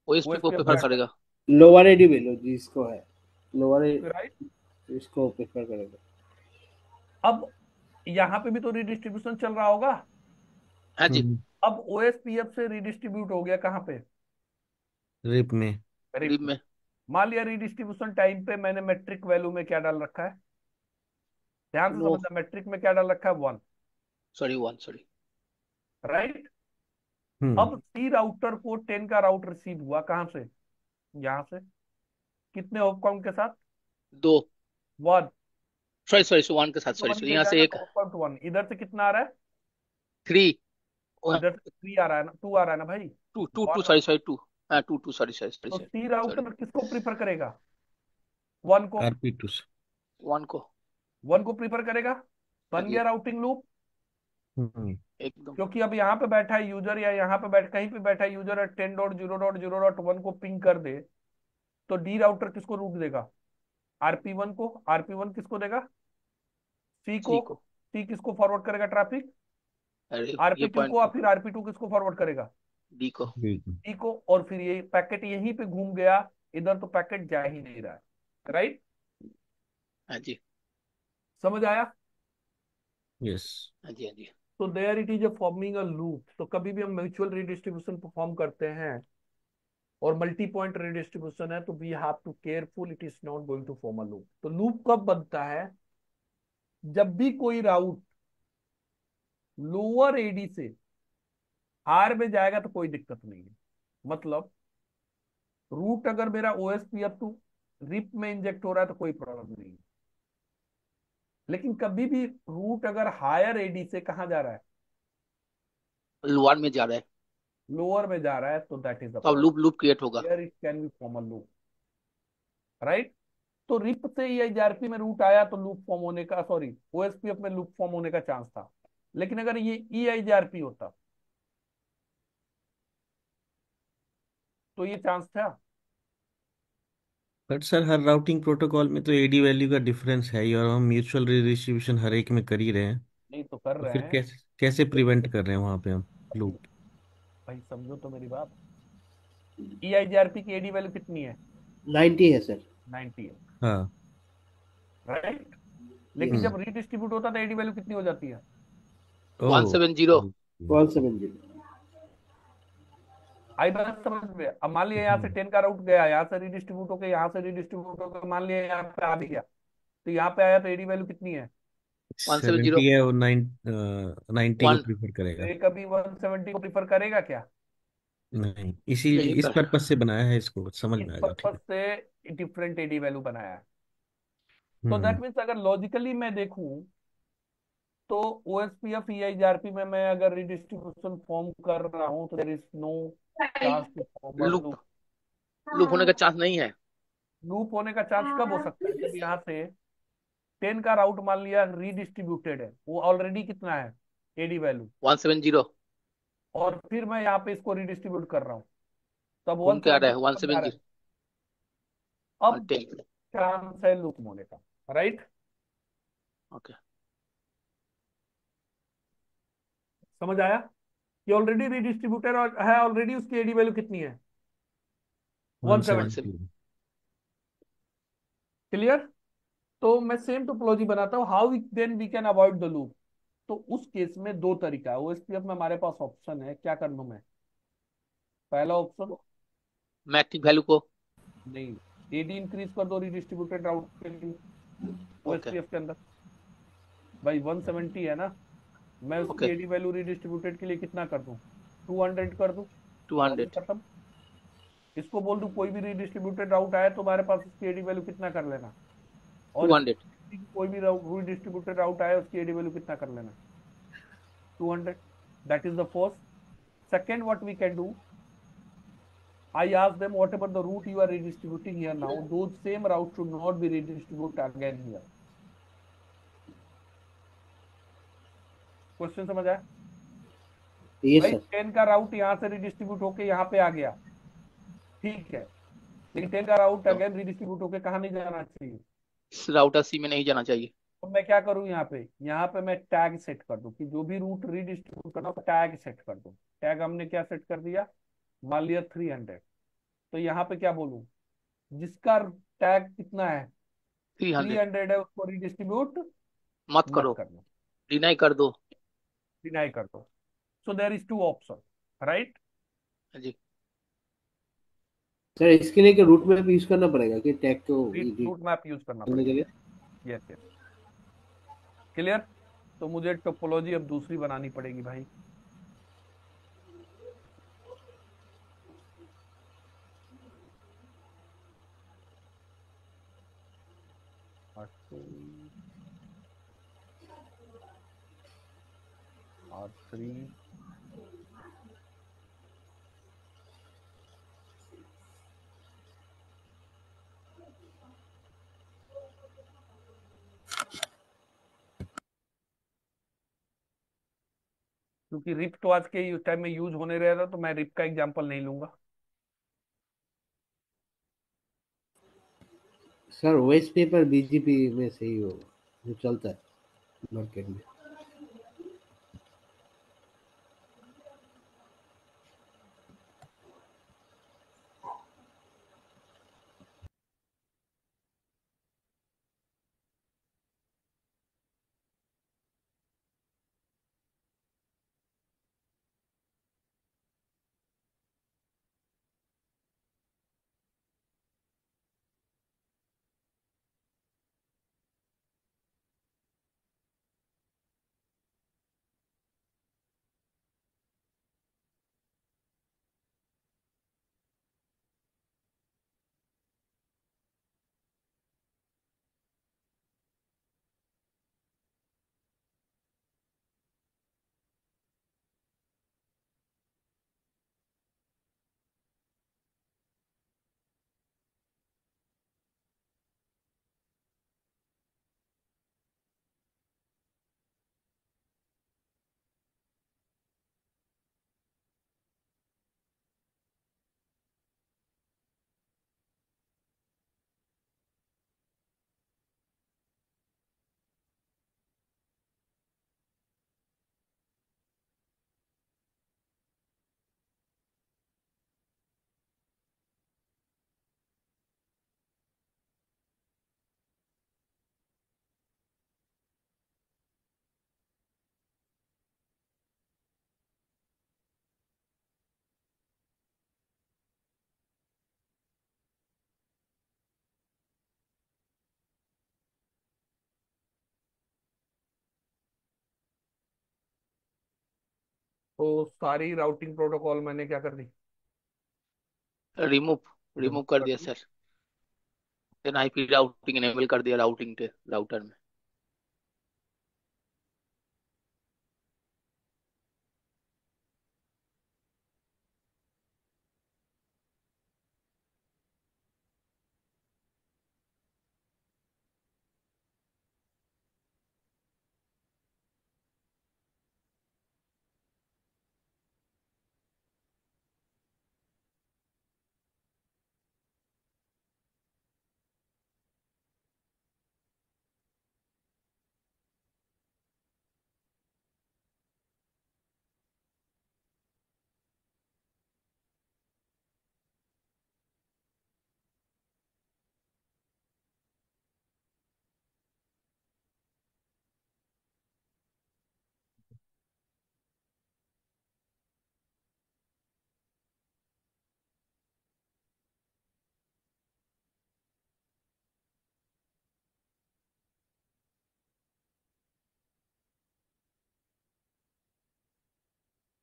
ओएसपी को ओएसपीएफ को प्रेफर ऐड करेगा। लोअर एडी वैल्यू जिसको है, लोअर करेगा, राइट। इसको प्रेफर करेगा। अब यहाँ पे भी तो रिडिस्ट्रीब्यूशन चल रहा होगा। हाँ जी। अब ओएसपीएफ से रिडिस्ट्रीब्यूट हो गया कहाँ पे? रिप में। रिप रिब में। में। मान लिया रिडिस्ट्रीब्यूशन टाइम पे मैंने मेट्रिक वैल्यू में क्या डाल रखा है? ध्यान से नो, समझना, मेट्रिक में क्या डाल रखा है? 1, सॉरी 1, सॉरी। राइट। हम्म अब सी राउटर को 10 का राउट रिसीव हुआ कहां से? यहां से। कितने होप काउंट के साथ? 2। 1। सॉरी सॉरी, 1 के साथ, तो सॉरी 1 सॉरी, पे यहाँ से जाएगा एक तो होप काउंट 1। इधर से कितना आ रहा है? 3। इधर से 3 आ रहा है ना, 2 आ रहा है ना भाई। 2 2 2, 1। Sorry sorry 2। हाँ 2 2, सॉरी सॉरी सॉरी तो सी सॉरी सॉरी। राउटर किसको प्रीफर करेगा? 1 को। RP2 से। 1 को। 1 को प्रीफर करेगा। हाँ बन जी। गया राउटिंग लूप। हम्म एकदम। क्योंकि अब यहाँ पे बैठा है यूजर या यहाँ पे बैठ कहीं पे बैठा है यूजर 10.0.0.1 को पिंग कर दे, तो डी राउटर किसको रूट देगा? आरपी1 को। आरपी1 किसको देगा? सी को। सी को। सी किसको फॉरवर्ड करेगा? ट्रैफिक। अरे ये आरपी टू को, पॉइंट और फिर आरपी टू किसको फॉरवर्ड करेगा? डी को। बिल्कुल। सी को। और फिर ये पैकेट यहीं पे घूम गया, इधर तो पैकेट जा ही नहीं रहा है, राइट। हाँ जी। समझ आया? यस। हाँ जी। हाँ जी। तो there it is forming a loop. तो कभी भी हम म्यूचुअल रिडिस्ट्रीब्यूशन परफॉर्म करते हैं और मल्टी पॉइंट रिडिस्ट्रीब्यूशन है तो we have to careful, it is not going to form a loop. तो लूप कब बनता है? जब भी कोई राउट लोअर एडी से हायर में जाएगा तो कोई दिक्कत नहीं है। मतलब रूट अगर मेरा ओएसपीएफ टू रिप में इंजेक्ट हो रहा है तो कोई प्रॉब्लम नहीं है। लेकिन कभी भी रूट अगर हायर एडी से कहा जा रहा है? लोअर में जा रहा है लोअर में जा रहा है, तो दैट इज द तो अब प्रॉब्लम। लूप क्रिएट होगा। Here it can be form a loop, right. तो रिप से ईआईजीआरपी में रूट आया तो लूप फॉर्म होने का, सॉरी ओएसपीएफ में लूप फॉर्म होने का चांस था। लेकिन अगर ये ईआईजीआरपी होता तो ये चांस था? But sir her routing protocol में तो एडी वैल्यू का डिफरेंस है ही, और हम म्यूचुअल डिस्ट्रीब्यूशन हर एक में कर ही रहे हैं। नहीं तो कर तो रहे फिर हैं। कैसे कैसे प्रिवेंट कर रहे हैं वहां पे हम लूप? भाई समझो तो मेरी बात। ईआईजीआरपी की एडी वैल्यू कितनी है? 90 है सर। 90 है, हाँ। राइट। लेकिन यस। जब रीडिस्ट्रीब्यूट होता है तो एडी वैल्यू कितनी हो जाती है? ओह। 170। 170। आई बात समझ में? अब मान लिया यहाँ से 10 का राउट गया, यहाँ से रीडिस्ट्रीब्यूट होकर, यहाँ से रीडिस्ट्रीब्यूट होकर मान लिया यहाँ पे आ भी गया, तो यहाँ पे आया तो एडी वैल्यू कितनी है? 170। 70 है और 90 को 1। प्रीफर तो करेगा। ये कभी 170 को प्रीफर करेगा क्या? नहीं, इसी यहीं इस पर। पर्पज से बनाया है इसको, समझ इस में आ गया, ठीक पर्पज है। से डिफरेंट एडी वैल्यू बनाया है। तो हम्म दैट मीन्स अगर लॉजिकली मैं देखूं तो ओएसपीएफ ईआईजीआरपी में मैं अगर रिडिस्ट्रीब्यूशन फॉर्म कर रहा हूं तो there is no chance to form a loop loop. Loop होने का चांस नहीं है। लूप होने का चांस कब हो सकता है? अब यहाँ से 10 का राउट मान लिया रीडिस्ट्रीब्यूटेड है, वो ऑलरेडी कितना है एडी वैल्यू, 170 और फिर मैं यहाँ पे इसको रीडिस्ट्रीब्यूट कर रहा हूँ, तब घूम के आ रहा है 170 आ रहा 170 है। और अब 10। चांस है लूप होने का, राइट। ओके, समझ आया कि ऑलरेडी रीडिस्ट्रीब्यूटेड है, ऑलरेडी उसकी एडी वैल्यू कितनी है 170। 170। क्लियर। तो मैं सेम टोपोलॉजी बनाता हूँ, how then we can avoid the loop. तो उस केस में दो तरीका है, ओएसपीएफ में हमारे पास ऑप्शन है, क्या कर लूं मैं। पहला ऑप्शन, मैट्रिक वैल्यू को। नहीं, एडी इंक्रीज कर दो रीडिस्ट्रीब्यूटेड राउट के लिए ओके ओएसपीएफ के अंदर। भाई 170 है ना, मैं उसकी ओके, एडी वैल्यू रीडिस्ट्रीब्यूटेड के लिए कितना कर दूं, 200 कर दूं, प्रॉब्लम 200। खत्म। इसको बोल दूं कोई भी रीडिस्ट्रीब्यूटेड राउट आया तो हमारे पास उसकी एडी वैल्यू कितना कर लेना, और 200। कोई भी रीडिस्ट्रीब्यूटेड राउट आया उसकी एडी वैल्यू कितना कर लेना 200। That is the first. Second what we can do, I ask them whatever the route you are redistributing here now, those same routes should not be redistributed again here. Question समझ आया। Yes भाई sir. 10 का राउट यहाँ से redistribute होके यहाँ पे आ गया, ठीक है, लेकिन 10 का राउट तो अगेन रिडिस्ट्रीब्यूट होके कहाँ नहीं जाना चाहिए। इस राउटर सी में नहीं जाना चाहिए। तो मैं क्या करूँ, यहाँ पे मैं टैग सेट कर दूं कि जो भी रूट रिडिस्ट्रीब्यूट करना टैग सेट कर दूं। टैग हमने क्या सेट कर दिया, मान लिया 300। तो यहाँ पे क्या बोलूं, जिसका टैग कितना है 300 300 है उसको रिडिस्ट्रीब्यूट मत मत करो, करना, डिनाई कर दो। डिनाई कर दो। So there is two option, right. जी, सर इसके लिए क्या रूट मैप यूज करना पड़ेगा कि टैग को एडिट रूट मैप यूज करना करने के पड़ेगा। लिए? Yes yes, clear. तो मुझे टोपोलॉजी अब दूसरी बनानी पड़ेगी भाई। R3 क्योंकि रिप तो आज के टाइम में यूज होने रह रहा, तो मैं रिप का एग्जांपल नहीं लूंगा। सर ओएस पेपर बीजीपी में सही होगा, जो चलता है मार्केट में। तो सारी राउटिंग प्रोटोकॉल मैंने क्या कर दी, रिमूव रिमूव रिमूव कर कर दिया दी। Sir. Then IP routing enable कर दिया राउटिंग के राउटर में।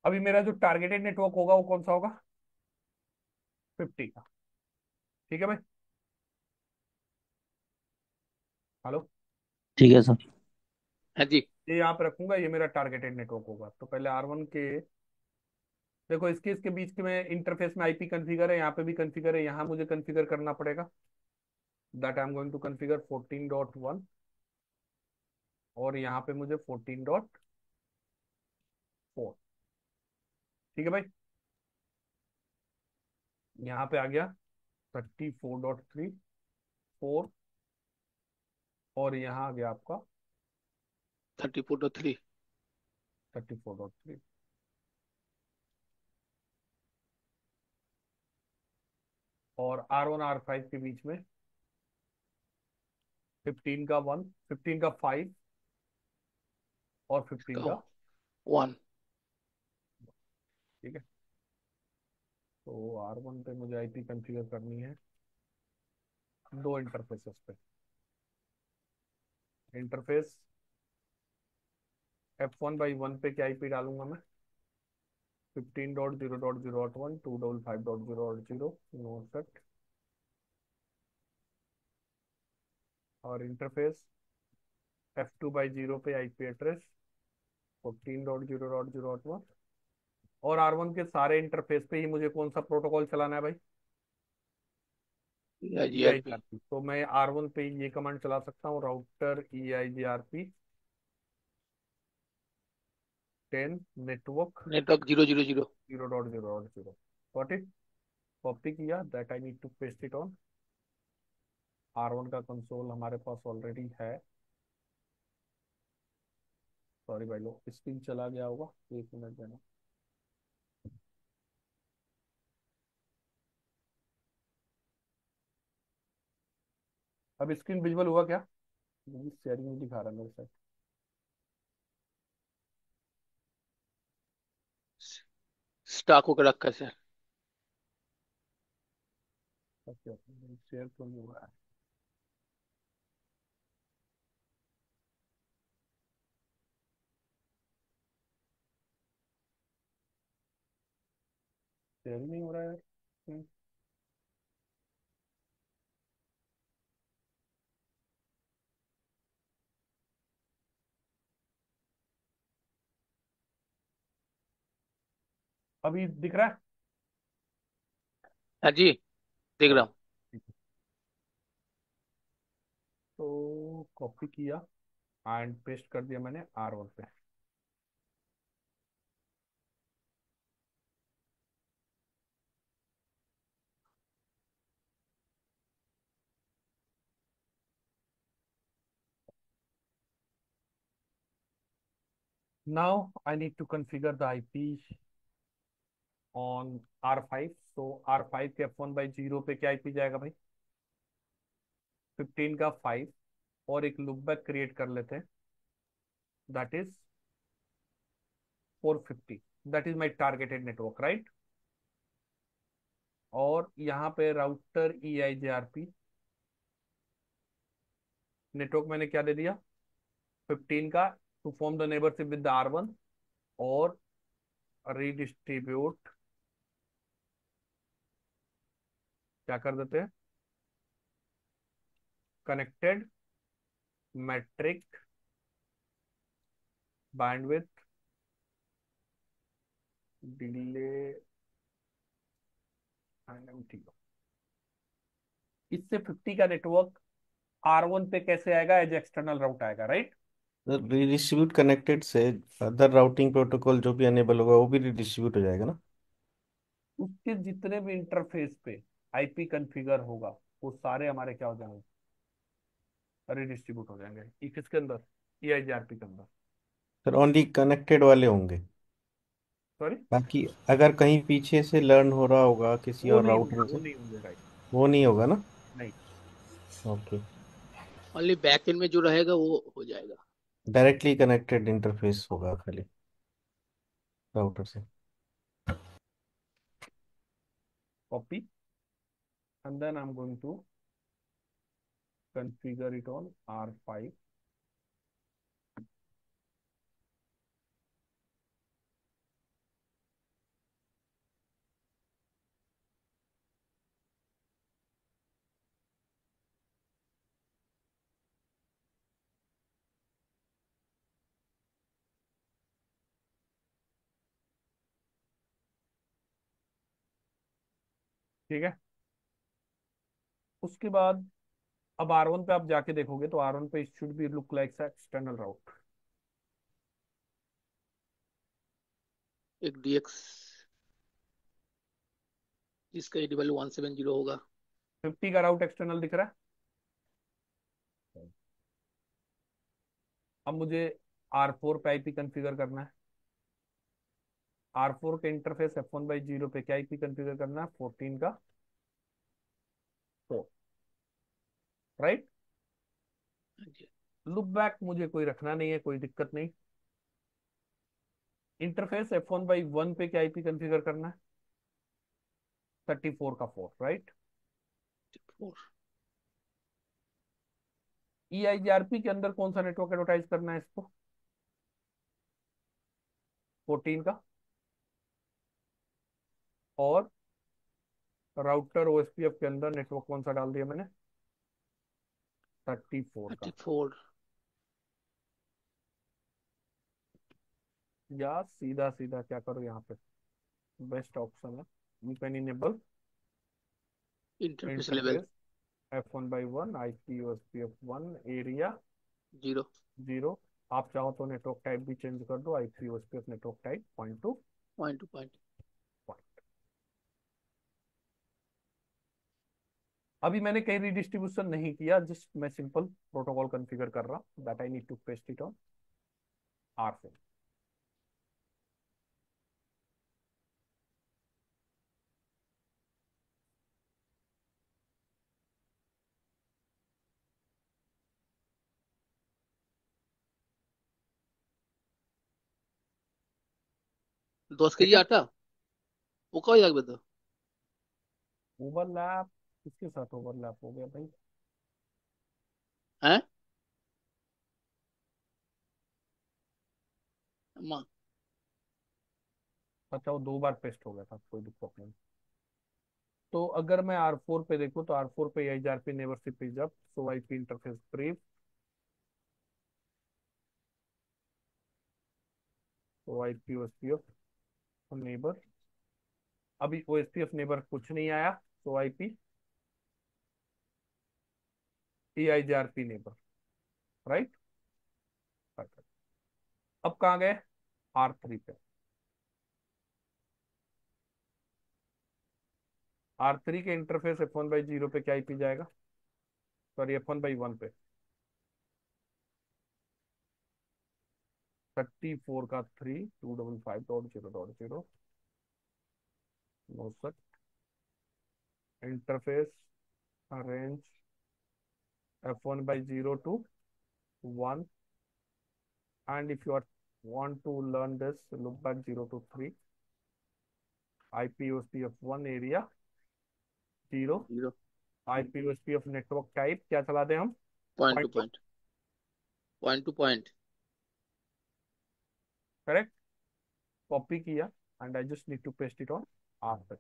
अभी मेरा जो टारगेटेड नेटवर्क होगा वो कौन सा होगा? 50 का। ठीक है भाई। हेलो। ठीक है सर। हाँ जी। ये यहाँ पे रखूंगा, ये मेरा टारगेटेड नेटवर्क होगा। तो पहले R1 के, देखो इसके बीच के में इंटरफेस में आईपी कॉन्फ़िगर है, यहाँ पे भी कॉन्फ़िगर है, यहाँ मुझे कॉन्फ़िगर करना पड़ेगा। That I am going to configure 14.1, और यहाँ पे मुझे 14.4। ठीक है भाई। यहाँ पे आ गया 34.3 4, और यहाँ आ गया आपका 34.3। 34.3। और R1 R5 के बीच में 15 का 1, 15 का 5, और 15 इसका का। 1। ठीक है। तो R1 पे मुझे आईपी कॉन्फ़िगर करनी है दो इंटरफेसेस पे। इंटरफेस F1/1 पे क्या आईपी डालूंगा मैं? 15.0.0.1 255.0.0 नो सेट। और इंटरफेस F2/0 पे आईपी एड्रेस 14.0.0.1। और R1 के सारे इंटरफेस पे ही मुझे कौन सा प्रोटोकॉल चलाना है भाई? EIGRP। EIGRP। तो मैं R1 पे ये कमांड चला सकता हूँ, router EIGRP 10 network network 000। 0.0.0। Got it. Copy किया, that I need to paste it on R1 का कंसोल हमारे पास ऑलरेडी है। सॉरी भाई लोग, स्क्रीन चला गया होगा, 1 मिनट देना। अब स्क्रीन विजुअल हुआ क्या? शेयरिंग नहीं दिखा रहा मेरे साथ। स्टॉक होकर रखा है सर। शेयर तो नहीं हो रहा है। शेयर ही नहीं हो रहा है यार। अभी दिख रहा है? हाँ जी, देख रहा चलो हूँ। ठीक है। तो कॉपी किया एंड पेस्ट कर दिया मैंने R1 पे। Now I need to configure the IP on R5. So R5 के F1/0 पे क्या IP जाएगा भाई? 15 का 5, और एक लूपबैक क्रिएट कर लेते हैं, that is 450। That is my targeted network, right. और यहाँ पे राउटर EIGRP नेटवर्क मैंने क्या दे दिया? 15 का, to form the neighbourship with the R1, और रीडिस्ट्रीब्यूट क्या कर देते हैं? Connected metric bandwidth delay and MT. इससे 50 का नेटवर्क R1 पे कैसे आएगा? एज एक्सटर्नल राउट आएगा, राइट। रिडिस्ट्रीब्यूट कनेक्टेड से अदर राउटिंग प्रोटोकॉल जो भी अनेबल होगा वो भी रिडिस्ट्रीब्यूट हो जाएगा ना? उसके जितने भी इंटरफेस पे आईपी कॉन्फ़िगर होगा वो सारे हमारे क्या हो जाएंगे? रिडिस्ट्रीब्यूट हो जाएंगे। किसके अंदर? EIGRP के अंदर। सर ओनली कनेक्टेड वाले होंगे, सॉरी, बाकी अगर कहीं पीछे से लर्न हो रहा होगा किसी वो और नहीं होंगे, राउटर वो से, नहीं होंगे, राइट। वो नहीं होगा ना? नहीं। ओके। ओनली बैक एंड में जो रहेगा वो हो जाएगा। डायरेक्टली कनेक्टेड इंटरफेस होगा खाली राउटर से। Copy and then I am going to configure it on R5। ठीक है। उसके बाद अब R1 पे आप जाके देखोगे तो R1 पे should be look like external route. एक DX जिसका AD वैल्यू 170 होगा। 50 का राउट एक्सटर्नल दिख रहा है। अब मुझे R4 पे आईपी कंफिगर करना है। R4 के इंटरफेस F1/0 पे क्या आईपी कंफिगर करना है? 14 का 4, राइट। हाँ जी। लुक बैक मुझे कोई रखना नहीं है, कोई दिक्कत नहीं। इंटरफेस F1/1 पे क्या आईपी कंफिगर करना है? 34 का 4, राइट। 4 EIGRP के अंदर कौन सा नेटवर्क एडवर्टाइज करना है इसको? 14 का। और राउटर OSPF के अंदर नेटवर्क कौन सा डाल दिया मैंने? 34 का। 34 या सीधा सीधा क्या करो यहाँ पे, बेस्ट ऑप्शन है, you can enable interface level interface F1/1 IP OSPF1 area 0 0। आप चाहो तो नेटवर्क टाइप भी चेंज कर दो, IP OSPF network type point to point to point. Point. अभी मैंने कहीं रिडिस्ट्रीब्यूशन नहीं किया, जस्ट मैं सिंपल प्रोटोकॉल कॉन्फ़िगर कर रहा हूँ, that I need to paste it on R4। दस ठीक केजी है। आटा वो कब লাগবে तो? ओवरलैप किसके साथ ओवरलैप हो गया भाई? हैं अम्मा? अच्छा, वो 2 बार पेस्ट हो गया था, कोई दिक्कत नहीं। तो अगर मैं R4 पे देखूँ तो R4 पे EIGRP neighbourship is up, so IP interface brief, तो IP OSPF नेबर। अभी OSPF नेबर कुछ नहीं आया, तो IP EIGRP नेबर, राइट। अब कहाँ गए? R3 पे। R3 के इंटरफेस F1/0 पे क्या IP जाएगा? सॉरी, F1/1 पे 34 का 3 255.0.0 नौ interface range F1/0 to 1, and if you are want to learn this, look back 0 to 3 IP OSPF1 area 0। 0 IP OSPF network type क्या चला दें हम? Point to point to point. Point to point. Correct. Copy किया and I just need to paste it on R3।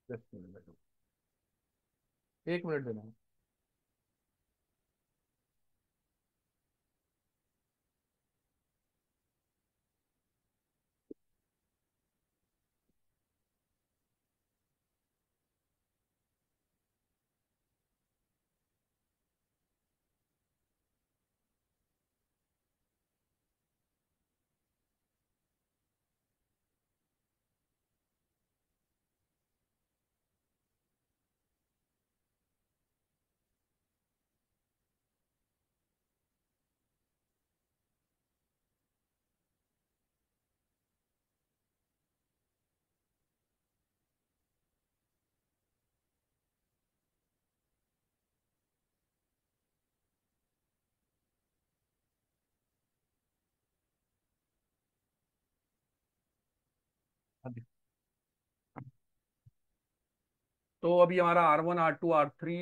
Just minute, 1 minute देना। तो अभी हमारा R1 R2 R3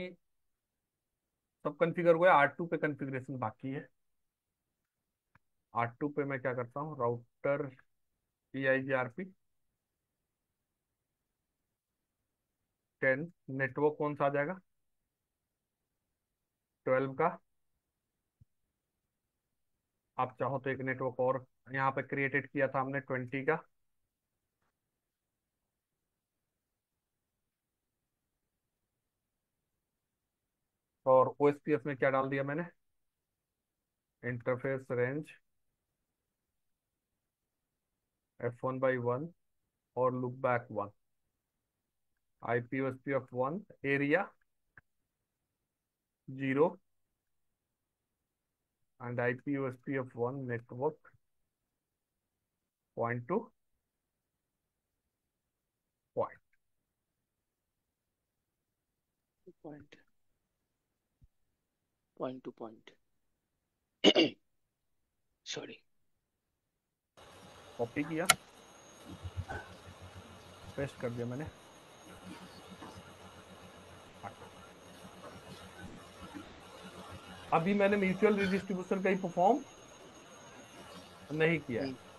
सब कॉन्फ़िगर हुआ है। R2 पे कॉन्फ़िगरेशन बाकी है। R2 पे मैं क्या करता हूँ, राउटर EIGRP 10, नेटवर्क कौन सा आ जाएगा, 12 का। आप चाहो तो एक नेटवर्क और यहाँ पे क्रिएटेड किया था हमने 20 का। और OSPF में क्या डाल दिया मैंने, इंटरफेस रेंज F1/1 और look back 1, IP/OSPF 1, area 0 and IP/OSPF 1 network point to point. Point point to point. Sorry. Copy किया, पेस्ट कर दिया मैंने। अभी मैंने म्यूचुअल रिडिस्ट्रीब्यूशन का ही परफॉर्म नहीं किया है।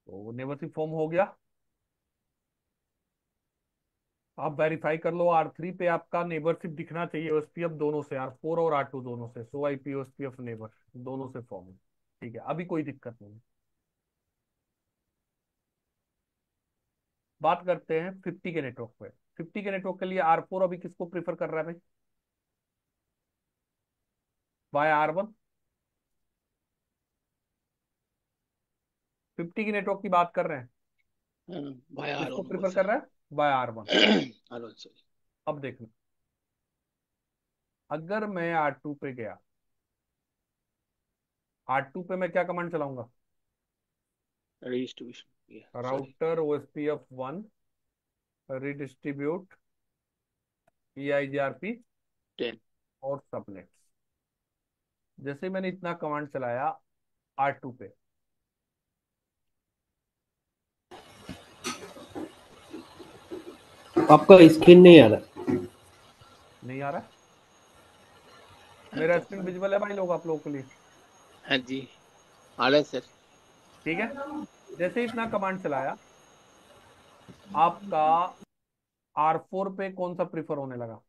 तो नेबरशिप फॉर्म हो गया। आप वेरीफाई कर लो, R3 पे आपका नेबरशिप दिखना चाहिए OSPF दोनों से, R4 और R2 दोनों से। सो IP/OSPF नेबर दोनों से फॉर्म है। ठीक है, अभी कोई दिक्कत नहीं है। बात करते हैं 50 के नेटवर्क पे। 50 के नेटवर्क के लिए R4 अभी किसको प्रीफर कर रहा है भाई, बाय R1। 50 की नेटवर्क की बात कर रहे हैं, बाय किसको R1 को प्रीफर कर सर। रहा है, बाय R1। R1 sorry. अब देखना, अगर मैं R2 पे गया, R2 पे मैं क्या कमांड चलाऊंगा, redistribution sorry. Router OSPF 1 redistribute EIGRP 10। और सबनेट्स। जैसे मैंने इतना कमांड चलाया R2 पे, आपका स्क्रीन नहीं आ रहा। नहीं आ रहा है। मेरा स्क्रीन विजिबल है भाई लोग, आप लोगों के लिए। हाँ जी, आ रहा है सर। ठीक है, जैसे इतना कमांड चलाया, आपका R4 पे कौन सा प्रीफर होने लगा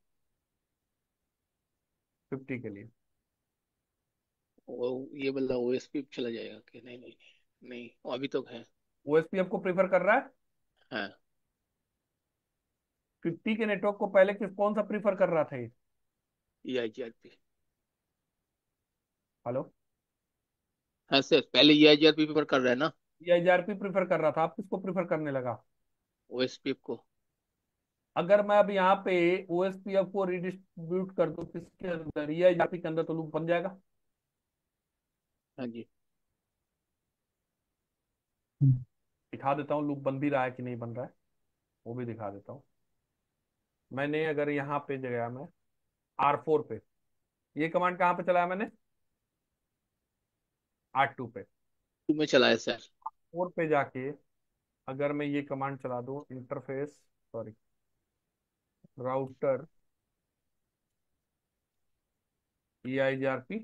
50 के लिए। वो ये वाला OSP चला जाएगा कि नहीं? नहीं नहीं, वो अभी तो है। OSPF को प्रीफर कर रहा है। हाँ। 50 के नेटवर्क को पहले किस कौन सा प्रीफर कर रहा था ये, EIGRP। हेलो, हाँ सर, पहले EIGRP पर कर रहा है ना। EIGRP प्रीफर कर रहा था, आप किसको प्रीफर करने लगा। OSP को। अगर मैं अब यहाँ पे OSPF को रिडिस्ट्रीब्यूट कर दूं किसके अंदर, EIGRP के अंदर, तो लूप बन जाएगा। हाँ जी। दिखा देता हूँ लूप बन भी रहा है कि नहीं बन रहा है, वो भी दिखा देता हूँ। मैंने अगर यहाँ पे गया मैं R4 पे, ये कमांड कहाँ पे चलाया मैंने, R2 पे। में चला है सर। 4 पे जाके अगर मैं ये कमांड चला दूं, interface sorry router EIGRP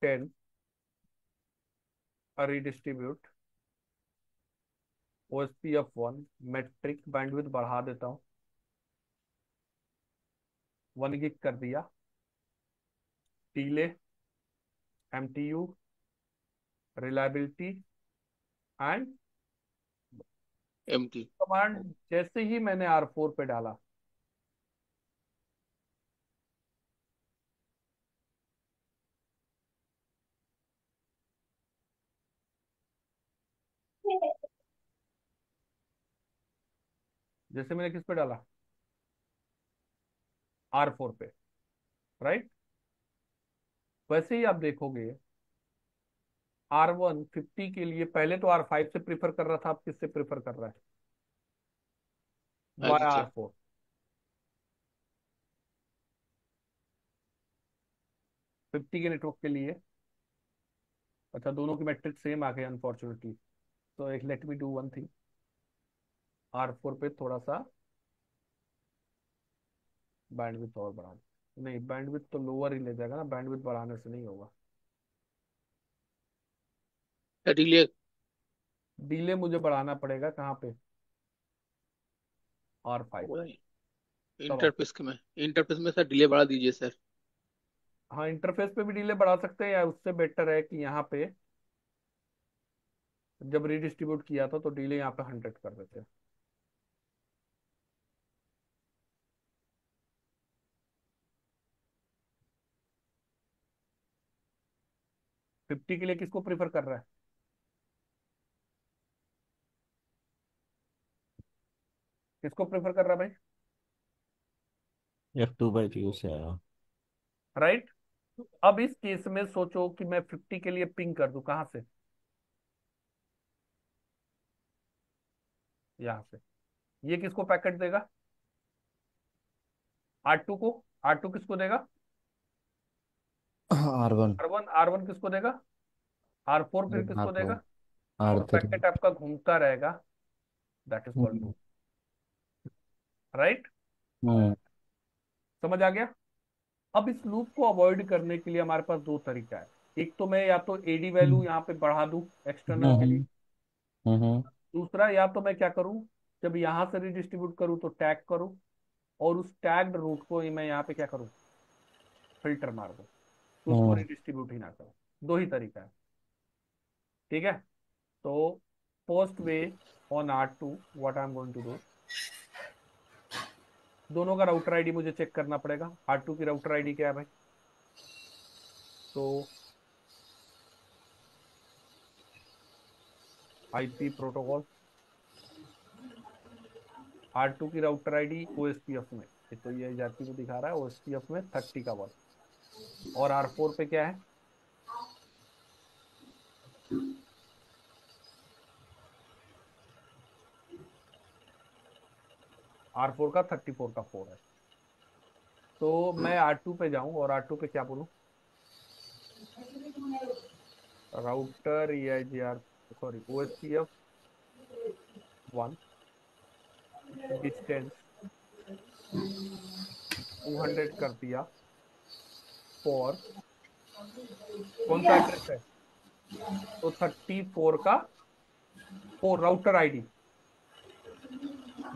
10 redistribute OSPF 1 metric bandwidth बढ़ा देता हूँ, 1 गिग कर दिया। Delay, MTU, reliability and MT। Command जैसे ही मैंने R4 पे डाला, जैसे मैंने किस पे डाला, R4 पे, राइट। वैसे ही आप देखोगे R1 50 के लिए पहले तो R5 से प्रीफर कर रहा था, आप किससे प्रीफर कर रहा है? वाई अच्छा, R4। 50 के नेटवर्क के लिए। अच्छा, दोनों की मैट्रिक्स सेम आ गए अनफॉर्चुनेटली। तो एक let me do one thing, R4 पे थोड़ा सा बैंडविड्थ और बढ़ा दो। नहीं, बैंडविड्थ तो लोअर ही ले जाएगा ना, बैंडविड्थ बढ़ाने से नहीं होगा। डिले डिले मुझे बढ़ाना पड़ेगा कहाँ पे? R5। तब आप, इंटरफेस के में, इंटरफेस में सर डिले बढ़ा दीजिए सर। हाँ इंटरफेस पे भी डिले बढ़ा सकते हैं, या उससे बेटर है कि यहाँ पे जब रीडिस्ट्रीब्यूट किया था तो डिले यहाँ पे 100 कर देते हैं। फिफ्टी के लिए किसको प्रीफर कर रहा है? किसको प्रेफर कर रहा है भाई? F2/2 से आया। राइट। अब इस केस में सोचो कि मैं 50 के लिए पिंग कर दूं, कहां से? यहां से। ये किसको पैकेट देगा? R2 को। R2 किसको देगा? R1। R1। R1 किसको देगा? R4 फिर किसको R4। देगा? और R3। पैकेट आपका घूमता रहेगा। That is called loop. Right. Hmm. समझ आ गया? अब इस लूप को अवॉइड करने के लिए हमारे पास दो तरीका है। एक तो मैं या तो एडी वैल्यू यहाँ पे बढ़ा दूं एक्सटर्नल के लिए। हम्म। हम्म। दूसरा, या तो मैं क्या करूं, जब यहां से रिडिस्ट्रीब्यूट करूं तो टैग करूं, और उस टैग्ड रूट को ही मैं यहाँ पे क्या करूं, फिल्टर मार दूं, तो उसको हम्म। रिडिस्ट्रीब्यूट ही ना करूं। दो ही तरीका है। ठीक है। तो first way on R2 what I am going to do, दोनों का राउटर आईडी मुझे चेक करना पड़ेगा। R2 की राउटर आईडी क्या है भाई? तो आईपी प्रोटोकॉल, R2 की राउटर आईडी OSPF में, ये तो ये जाति को दिखा रहा है OSPF में 30 का वर्ड। और R4 पे क्या है? R4 का 34 का 4 है। तो मैं R2 पे जाऊं और R2 पे क्या बोलूं? Router EIGR, sorry OSPF1 distance 200 कर दिया फॉर, कौन सा एड्रेस है? तो 34 का 4 router ID,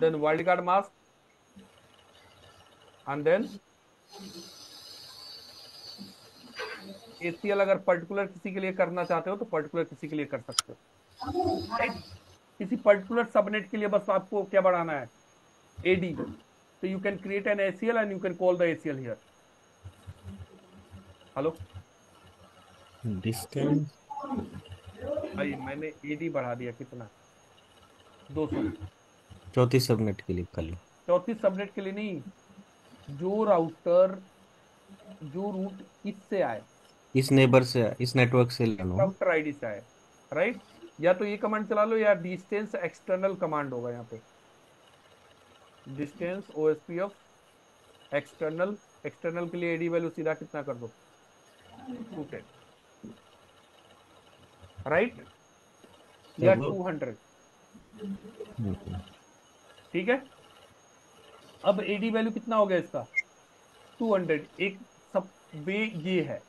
then wild card mask, and then ACL। अगर पर्टिकुलर किसी के लिए करना चाहते हो तो पर्टिकुलर किसी के लिए कर सकते हो। राइट। किसी पर्टिकुलर सबनेट के लिए बस आपको क्या बढ़ाना है? AD। तो you can create an ACL and you can call the ACL here. Hello distance. भाई, मैंने AD बढ़ा दिया कितना? 200। चौथी सबनेट के लिए खाली। चौथी सबनेट के लिए नहीं, जो राउटर, जो रूट इससे आए, इस नेबर से, इस नेटवर्क से लेना हो। राउटर आईडी से आए। राइट। या तो ये कमांड चला लो, या डिस्टेंस एक्सटर्नल कमांड होगा यहाँ पे, डिस्टेंस OSPF एक्सटर्नल। एक्सटर्नल के लिए AD वैल्यू सीधा कितना कर दो? 210। राइट। या तब 200। हम्म, ठीक है। अब AD वैल्यू कितना हो गया इसका? 200। एक सब वे ये है।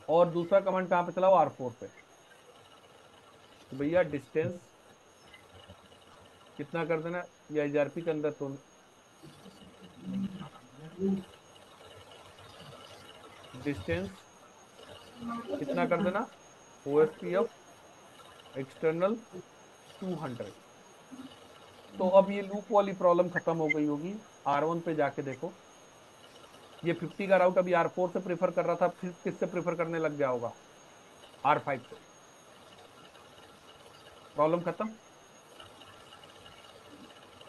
और दूसरा कमांड कहाँ पे चलाओ? R4 पे। तो भैया डिस्टेंस कितना कर देना, या HRP के अंदर तो डिस्टेंस कितना कर देना, OSPF एक्सटर्नल 200। तो अब ये लूप वाली प्रॉब्लम खत्म हो गई होगी। R1 पे जाके देखो, ये 50 का राउट अभी R4 से प्रेफर कर रहा था, फिर किससे प्रेफर करने लग गया होगा? R5 से। प्रॉब्लम खत्म।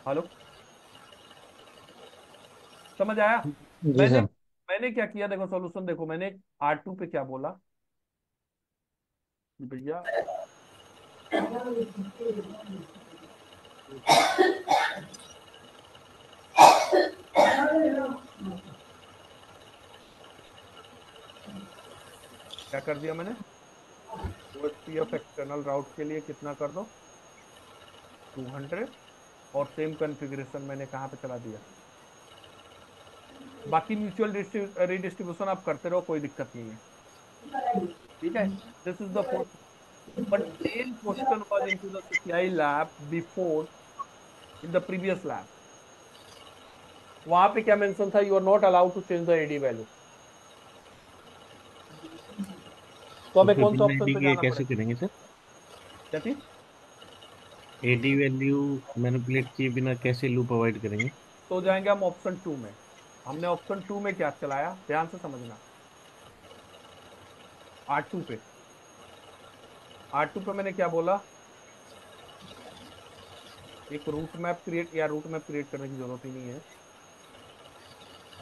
हेलो, समझ आया? जी मैंने सर। मैंने क्या किया, देखो सॉल्यूशन देखो, मैंने R2 पे क्या बोला कि भैया क्या कर दिया मैंने, OSPF एक्सटर्नल राउट के लिए कितना कर दो 200, और सेम कॉन्फ़िगरेशन मैंने कहाँ पे चला दिया। बाकी म्यूचुअल रिडिस्ट्रीब्यूशन आप करते रहो, कोई दिक्कत नहीं है, ठीक है। This is the fourth, but same question was into the CPI lab before in the previous lab। वहां पे क्या मेंशन था, you are not allowed to change the AD value. तो तो हमें फिर कौन से बिना ऑप्शन एडी पे के जाना कैसे पड़ेगा, करेंगे सर? क्या चीज? एडी वैल्यू मैनिपुलेट किए बिना कैसे लूप अवॉइड करेंगे? तो जाएंगे हम ऑप्शन 2 में। हमने ऑप्शन 2 में क्या चलाया, ध्यान से समझना। R2 पे, R2 पे मैंने क्या बोला, एक रूट मैप क्रिएट, या रूट मैप क्रिएट करने की जरूरत ही नहीं है।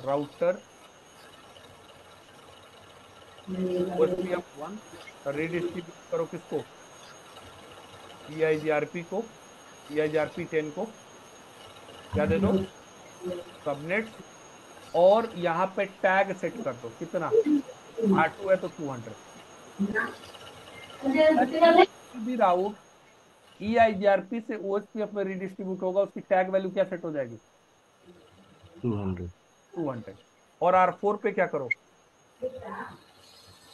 राउटर OSPF1 रिडिस्ट्रीब्यूट करो किसको, EIGRP को, EIGRP10 को क्या दे दो, सबनेट्स, और यहाँ पे टैग सेट कर दो कितना, R2 है तो 200। भी राउट EIGRP से OSPF में रिडिस्ट्रीब्यूट होगा, उसकी टैग वैल्यू क्या सेट हो जाएगी, 200। 200। और R4 पे क्या करो,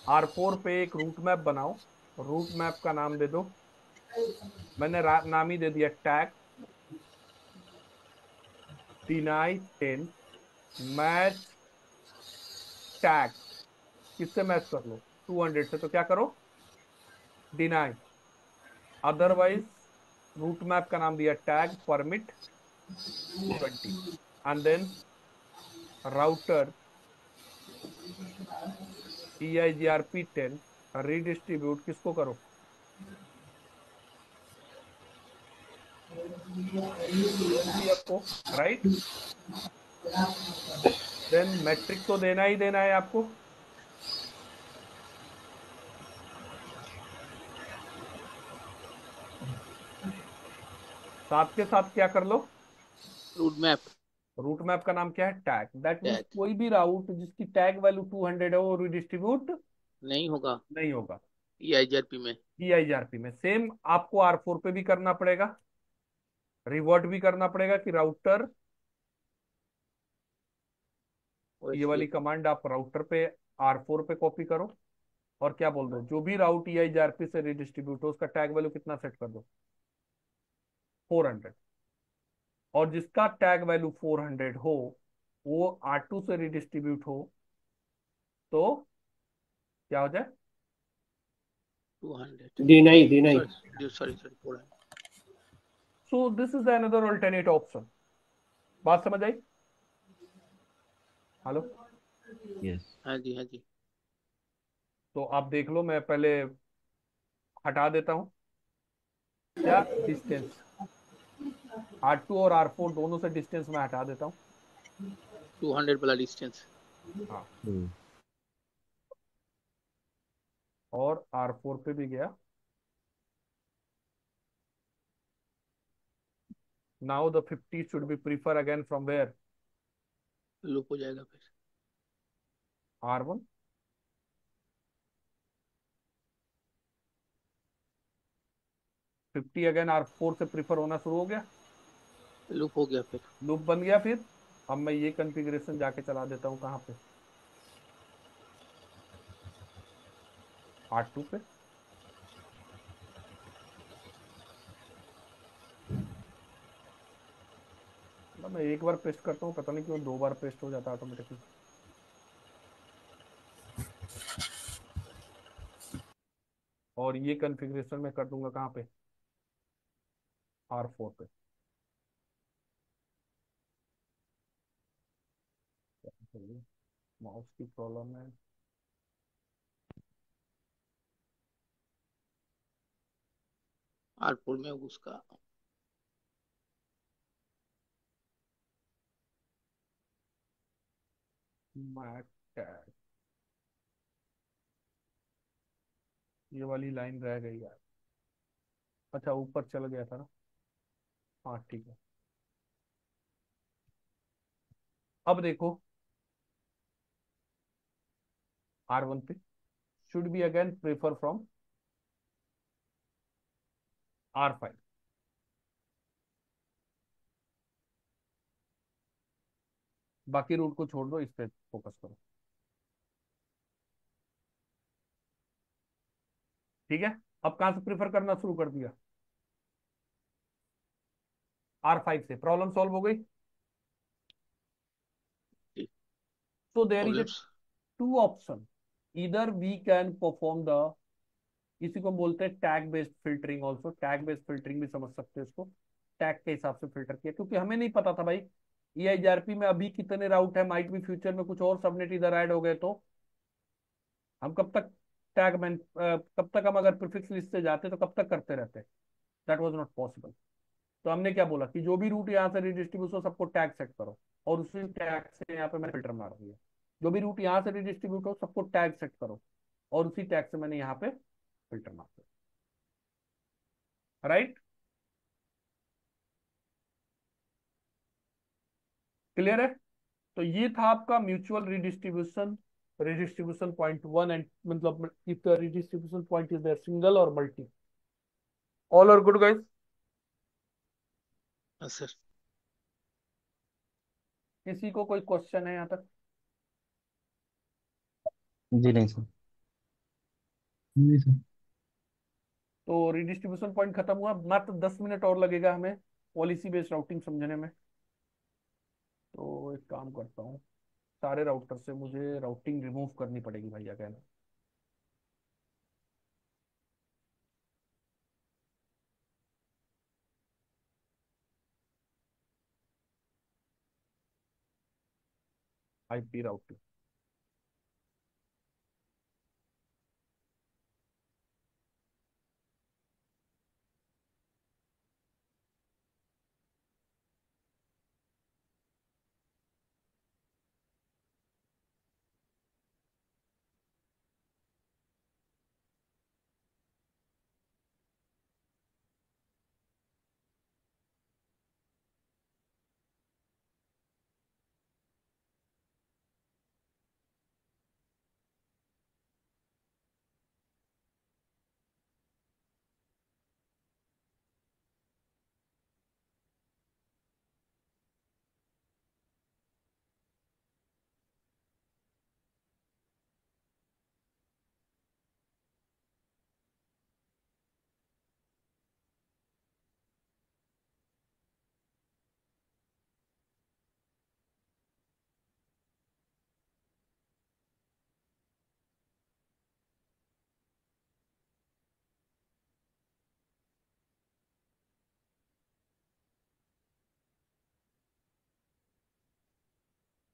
R4 पे एक रूट मैप बनाओ, रूट मैप का नाम दे दो, मैंने नाम ही दे दिया टैग डिनाई 10 मैच टैग, किससे मैच कर लो 200 से, तो क्या करो डिनाई, अदरवाइज रूट मैप का नाम दिया tag permit 20, and then router EIGRP10 redistribute किसको करो, OSPF को, राइट। देन मैट्रिक तो देना ही देना है आपको, साथ के साथ क्या कर लो, रूट मैप रूट मैप का नाम क्या है, टैग। दैट मीन्स टैग कोई भी राउट जिसकी टैग वैल्यू 200 है वो रिडिस्ट्रीब्यूट नहीं होगा नहीं होगा EIGRP में। EIGRP में। सेम आपको R4 पे भी करना पड़ेगा, रिवर्ट भी करना पड़ेगा कि राउटर, ये वाली OSPF कमांड आप राउटर पे R4 पे कॉपी करो, और क्या बोल दो, जो भी राउट EIGRP से रिडिस्ट्रीब्यूट हो उसका टैग वैल्यू कितना सेट कर दो 400, और जिसका टैग वैल्यू 400 हो वो R2 से रिडिस्ट्रीब्यूट हो तो क्या हो जाए, 200। Deny deny. Sorry sorry sorry 400। So this is another alternate option. बात समझ आई? हेलो? यस। हाँ जी हाँ जी। तो आप देख लो, मैं पहले हटा देता हूँ क्या डिस्टेंस, R2 और R4 दोनों से डिस्टेंस मैं हटा देता हूँ। 200 वाला डिस्टेंस। हाँ, हम्म। और R4 पे भी गया। Now the 50 should be prefer again from where, loop हो जाएगा फिर। R1, 50 अगेन R4 से प्रीफर होना शुरू हो गया, लूप हो गया फिर। लूप बन गया। फिर अब मैं ये कॉन्फ़िगरेशन जाके चला देता हूँ कहाँ पे, R2 पे। मतलब मैं एक बार पेस्ट करता हूँ, पता नहीं क्यों 2 बार पेस्ट हो जाता है ऑटोमेटिकली। और ये कॉन्फ़िगरेशन मैं कर दूंगा कहाँ पे, R4 पे। माउस की प्रॉब्लम है। R4 में उसका मैक टैग, ये वाली लाइन रह गई यार। अच्छा ऊपर चल गया था ना। हाँ ठीक है। अब देखो R1 पे should be again prefer from R5। बाकी रूट को छोड़ दो, इस पे फोकस करो। ठीक है। अब कहां से प्रेफर करना शुरू कर दिया? R5 से। प्रॉब्लम सॉल्व हो गई। So there is a problems. two option. Either we can perform the, इसी को बोलते हैं tag based filtering. Also tag based filtering भी समझ सकते हैं इसको। टैग के हिसाब से फिल्टर किया, क्योंकि हमें नहीं पता था भाई EIGRP में अभी कितने राउट है, माइट भी फ्यूचर में कुछ और सबनेट इधर ऐड हो गए तो हम कब तक टैग मैन, कब तक हम अगर प्रीफिक्स लिस्ट से जाते तो कब तक करते रहते? That was not possible. तो हमने क्या बोला कि जो भी रूट यहाँ से रिडिस्ट्रीब्यूट हो सबको टैग सेट करो, और उसी टैग से यहाँ पे मैंने फिल्टर मार दिया। जो भी रूट यहाँ से रिडिस्ट्रीब्यूट हो सबको टैग सेट करो, और उसी टैग से मैंने यहाँ पे फिल्टर मार दिया। राइट, क्लियर है? तो ये था आपका mutual redistribution, redistribution point one. And मतलब if the redistribution point is there single और multi, all are good guys. हाँ सर। किसी को कोई क्वेश्चन है यहाँ तक? जी नहीं सर। नहीं सर। तो रिडिस्ट्रीब्यूशन पॉइंट खत्म हुआ। मात्र 10 मिनट और लगेगा हमें पॉलिसी बेस्ड राउटिंग समझने में। तो एक काम करता हूँ, सारे राउटर से मुझे राउटिंग रिमूव करनी पड़ेगी भैया, कहना। IP routing.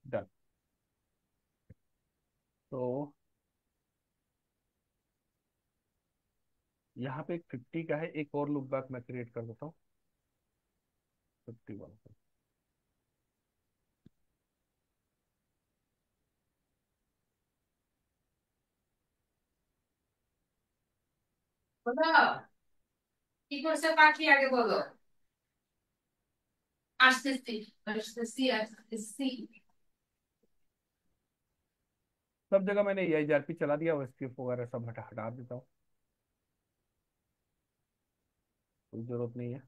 डन। तो यहाँ पे एक 50 का है, एक और लूप बैक मैं क्रिएट कर देता हूँ। 51 का। বলো কি করছে পাখি আগে বলো আসতেছি আসতেছি আসতেছি सब जगह मैंने EIGRP चला दिया, OSPF वगैरह सब हटा हटा देता हूँ, कोई जरूरत नहीं है।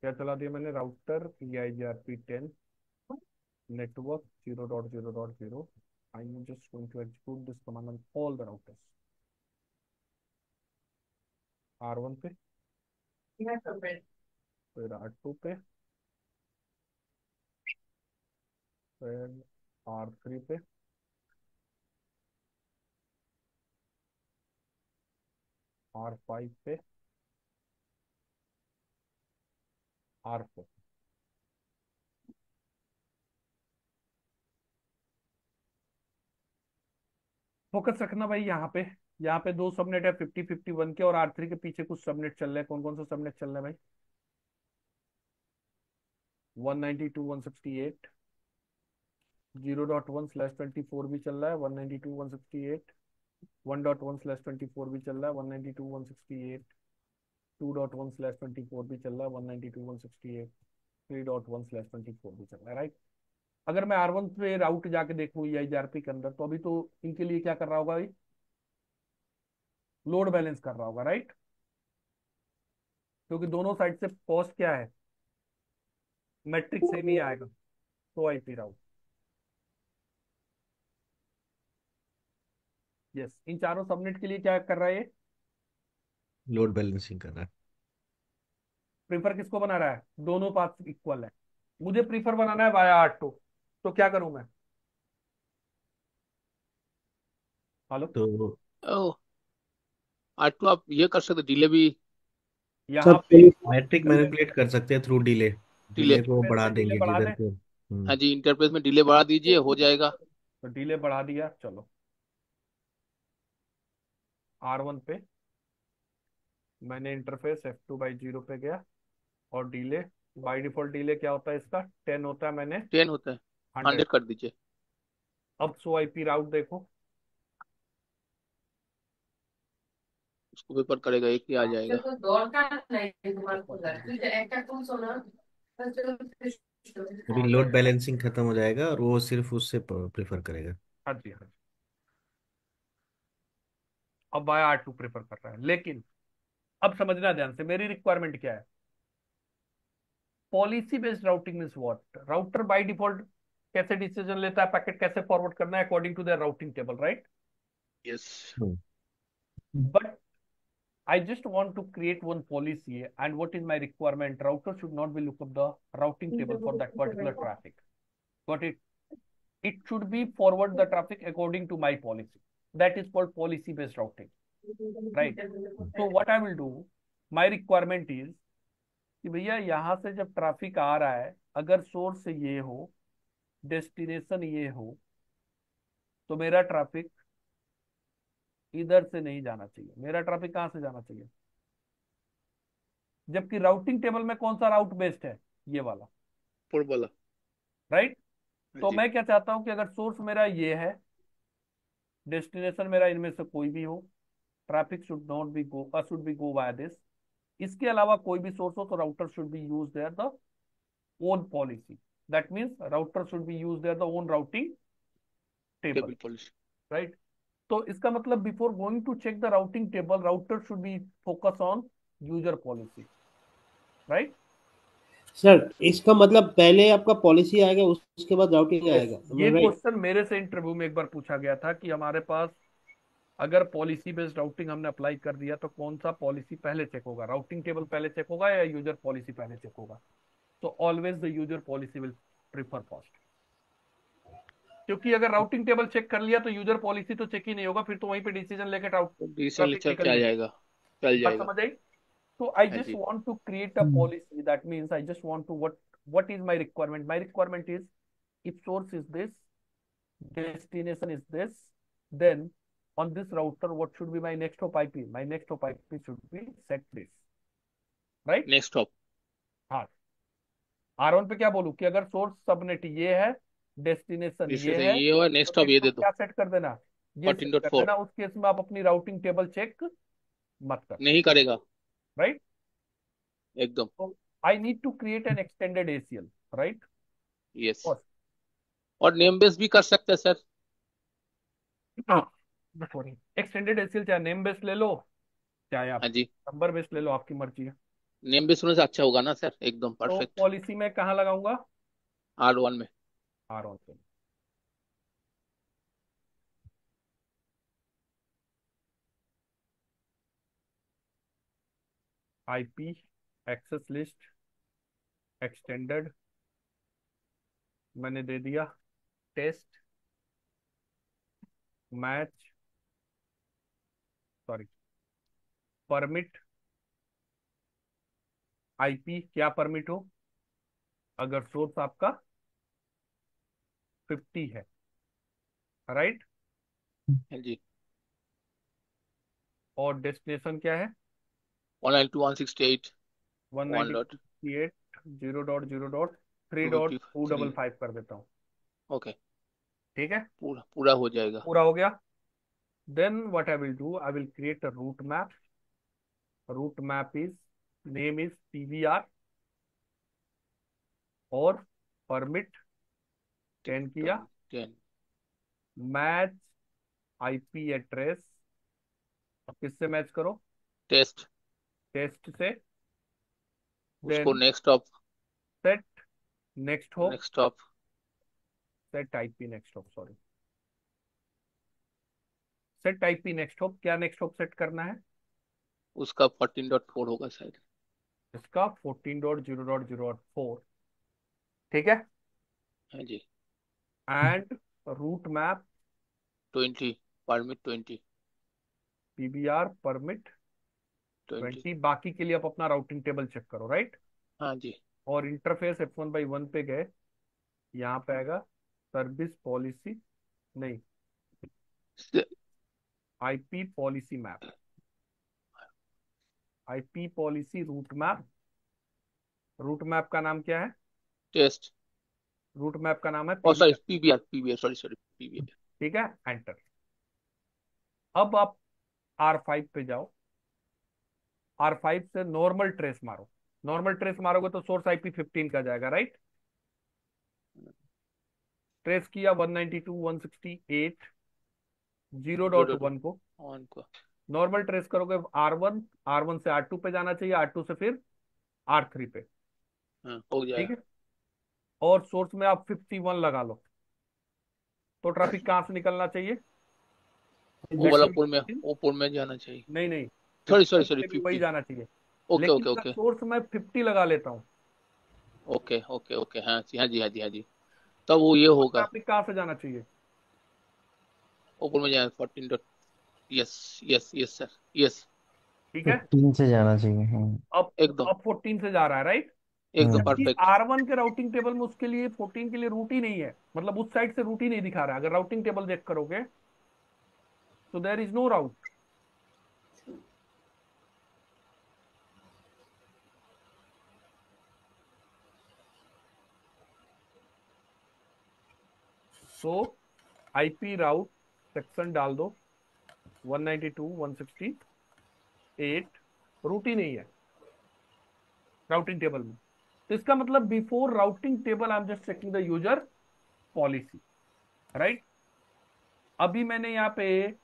क्या चला दिया मैंने? Router EIGRP 10 network 0.0.0। I am just going to execute this command on all the routers। R1 पे, फिर R2 पे, फिर R3 पे, R5 पे, R4। फोकस रखना भाई यहाँ पे दो सबनेट है 50-51 के, और R3 के पीछे कुछ सबनेट चल रहे हैं। कौन कौन से सबनेट चल रहे हैं भाई? 192.168, 0.1/24 भी चल रहा है, 192.168, 1.1/24 भी चल रहा है, 192.168, 2.1/24 भी चल रहा है, 192.168, 3.1/24 भी चल रहा है, राइट। अगर मैं R1 पे राउट जाके देखूँ EIGRP के अंदर, तो अभी तो इनके लिए क्या कर रहा होगा भाई? लोड बैलेंस कर रहा होगा, राइट, क्योंकि दोनों साइड से कॉस्ट क्या है, मैट्रिक सेम ही आएगा। तो IP राउट, यस, इन चारों सबनेट के लिए क्या कर रहा है ये? लोड बैलेंसिंग कर रहा है। प्रीफर किसको बना रहा है? दोनों पाथ इक्वल है। मुझे प्रीफर बनाना है वाया R2, तो क्या करूं मैं? हेलो। तो ओ R2 आप ये कर सकते, डिले भी। यहाँ सब पे मैट्रिक मैनिपुलेट कर सकते हैं थ्रू डिले। डिले, डिले को इंटरफेस बढ़ा में डिले देंगे बढ़ा जिधर दें, पे हाँ जी, इंटरफेस में डिले बढ़ा दीजिए, हो जाएगा। तो डिले बढ़ा दिया, चलो R1 पे मैंने इंटरफेस F2/0 पे गया, और डिले बाय डिफॉल्ट डिले क्या होता है इसका? 10 होता है, मैंने 10 होता है, 100। 100 कर दीजिए। अब सो IP राउट देखो, उसको पेपर करेगा, एक ही आ जाएगा। তো দরকার নাই তোমার খোঁজার, তুই যে একটা খুলছো না, अभी लोड बैलेंसिंग खत्म हो जाएगा और वो सिर्फ उससे प्रेफर करेगा। हाँ जी हाँ जी, अब वाया R2 प्रेफर कर रहा है, लेकिन अब समझना ध्यान से, मेरी रिक्वायरमेंट क्या है? Policy based routing means what? Router by default कैसे डिसीजन लेता है पैकेट कैसे फॉरवर्ड करना है? According to their routing table, right. Yes. Hmm. But I just want to create one policy, and what is my requirement? Router should not be look up the routing table for that particular traffic. Got it? It should be forward the traffic according to my policy. That is called policy based routing, right? So what I will do, my requirement is कि भैया यहाँ से जब traffic आ रहा है, अगर source ये हो, डेस्टिनेशन ये हो, तो मेरा ट्रैफिक इधर से नहीं जाना चाहिए। मेरा ट्रैफिक कहाँ से जाना चाहिए? जबकि राउटिंग टेबल में कौन सा राउट बेस्ड है? ये वाला, वाला। राइट। हाँ तो जी। मैं क्या चाहता हूं कि अगर सोर्स मेरा ये है, डेस्टिनेशन मेरा इनमें से कोई भी हो, traffic should be go via this, इसके अलावा कोई भी सोर्स हो, तो router should be use their the own policy. That means router should be use their the own routing table, table policy. Right. तो इसका मतलब before going to check the routing table, router should be focus on user policy, right. Sir इसका मतलब पहले आपका policy आएगा उसके बाद राउटिंग आएगा, am ये I right? क्वेश्चन मेरे से इंटरव्यू में एक बार पूछा गया था कि हमारे पास अगर पॉलिसी बेस्ड राउटिंग हमने अप्लाई कर दिया, तो कौन सा पॉलिसी पहले चेक होगा? राउटिंग टेबल पहले चेक होगा या यूजर पॉलिसी पहले चेक होगा? तो always the user policy will prefer first, क्योंकि अगर राउटिंग टेबल चेक कर लिया तो यूजर पॉलिसी तो चेक ही नहीं होगा, फिर तो वहीं पे डिसीजन लेकर डिसीजन ट्रैफिक चल निकल आ जाएगा। जाएगा, चल बात जाएगा। समझ आई? तो आई हाँ जस्ट जी। Want to create a policy, that means I just want to what is my requirement? My requirement is, if source is this, destination is this, then on this router what should be my next hop IP? My next hop IP should be set this, right? Next stop. हाँ, R1 पे क्या बोलूं कि अगर source subnet ये है, destination ये decision है, ये हुआ, तो नेक्स्ट स्टॉप ये नेक्स्ट दे हॉप दो। क्या सेट कर देना? ये सेट कर 14.4 देना। उस केस में आप अपनी राउटिंग टेबल चेक मत कर, नहीं करेगा, राइट। एकदम। तो I need to create an extended ACL, right. Yes. और नेम बेस भी कर सकते हैं सर। सॉरी, एक्सटेंडेड ACL चाहे नेम बेस ले लो, चाहे आप हाँ जी, नंबर बेस ले लो, आपकी मर्जी है। नेम बेस होने से अच्छा होगा ना सर, एकदम तो परफेक्ट। पॉलिसी में कहाँ लगाऊंगा? R1 में। R1 पे। IP एक्सेस लिस्ट एक्सटेंडेड मैंने दे दिया, test match, sorry, permit IP क्या परमिट हो? अगर सोर्स आपका 50 है, राइट, हाँ जी। और डेस्टिनेशन क्या है? 192.168.1 डॉट 250 192.0.3.255 कर देता हूँ। ओके, ठीक है, पूरा पूरा हो जाएगा। पूरा हो गया। Then what I will do, I will create a route map. Route map is, name is PVR, और परमिट 10 किया। 10 मैच आईपी एड्रेस, किससे मैच करो? टेस्ट, टेस्ट से। उसको then next off, set next hop, next off set IP next hop, sorry, set IP next hop. क्या next hop set करना है? उसका 14.4 होगा शायद। इसका 14.0.0.4। ठीक है। हाँ जी। And route map 20, permit 20, PBR permit 20। 20। बाकी के लिए आप अपना राउटिंग टेबल चेक करो, राइट। हाँ जी। और इंटरफेस F1/1 पे गए, यहाँ पे आएगा सर्विस पॉलिसी, नहीं, IP policy map, IP policy root map. Route map का नाम क्या है? टेस्ट, रूट मैप का नाम है oh sorry, PBR. PBR, PBR, sorry sorry, PBR. ठीक है, एंटर। अब आप R5 पे जाओ, R5 से नॉर्मल ट्रेस मारो। नॉर्मल ट्रेस मारोगे तो सोर्स IP15 का जाएगा, राइट। ट्रेस किया 192.168.0.1 को। ऑन को। नॉर्मल ट्रेस करोगे R1, R1 से R2 पे जाना चाहिए, R2 से फिर R3 पे। हाँ, हो ठीक जाएगा। है, और सोर्स में आप 51 लगा लो, तो ट्रैफिक कहां से निकलना चाहिए? वो वाला पुल में, 51। वो पुल में जाना चाहिए। नहीं नहीं, सॉरी सॉरी 51 सॉरी, से भी वही 50। जाना चाहिए। ओके लेकिन ओके अगर ओके सोर्स में 50 लगा लेता हूँ, ओके ओके ओके, हाँ जी हाँ जी हाँ जी हाँ जी, तब वो ये तो होगा। ट्रैफिक कहां से जाना चाहिए? ऊपर में जाना 14 dot. Yes, yes yes sir, yes. ठीक है। 15 से जाना चाहिए। अब एकदम, अब 14 से जा रहा है, राइट। एकदम जबकि परफेक्ट। R1 के राउटिंग टेबल में उसके लिए 14 के लिए रूट ही नहीं है, मतलब उस साइड से रूट ही नहीं दिखा रहा है। अगर राउटिंग टेबल चेक करोगे तो देयर इज नो राउट। तो आईपी राउट सेक्शन डाल दो 192.168, रूट ही नहीं है राउटिंग टेबल में। तो इसका मतलब before routing table I am just checking the user policy, right. अभी मैंने यहाँ पे,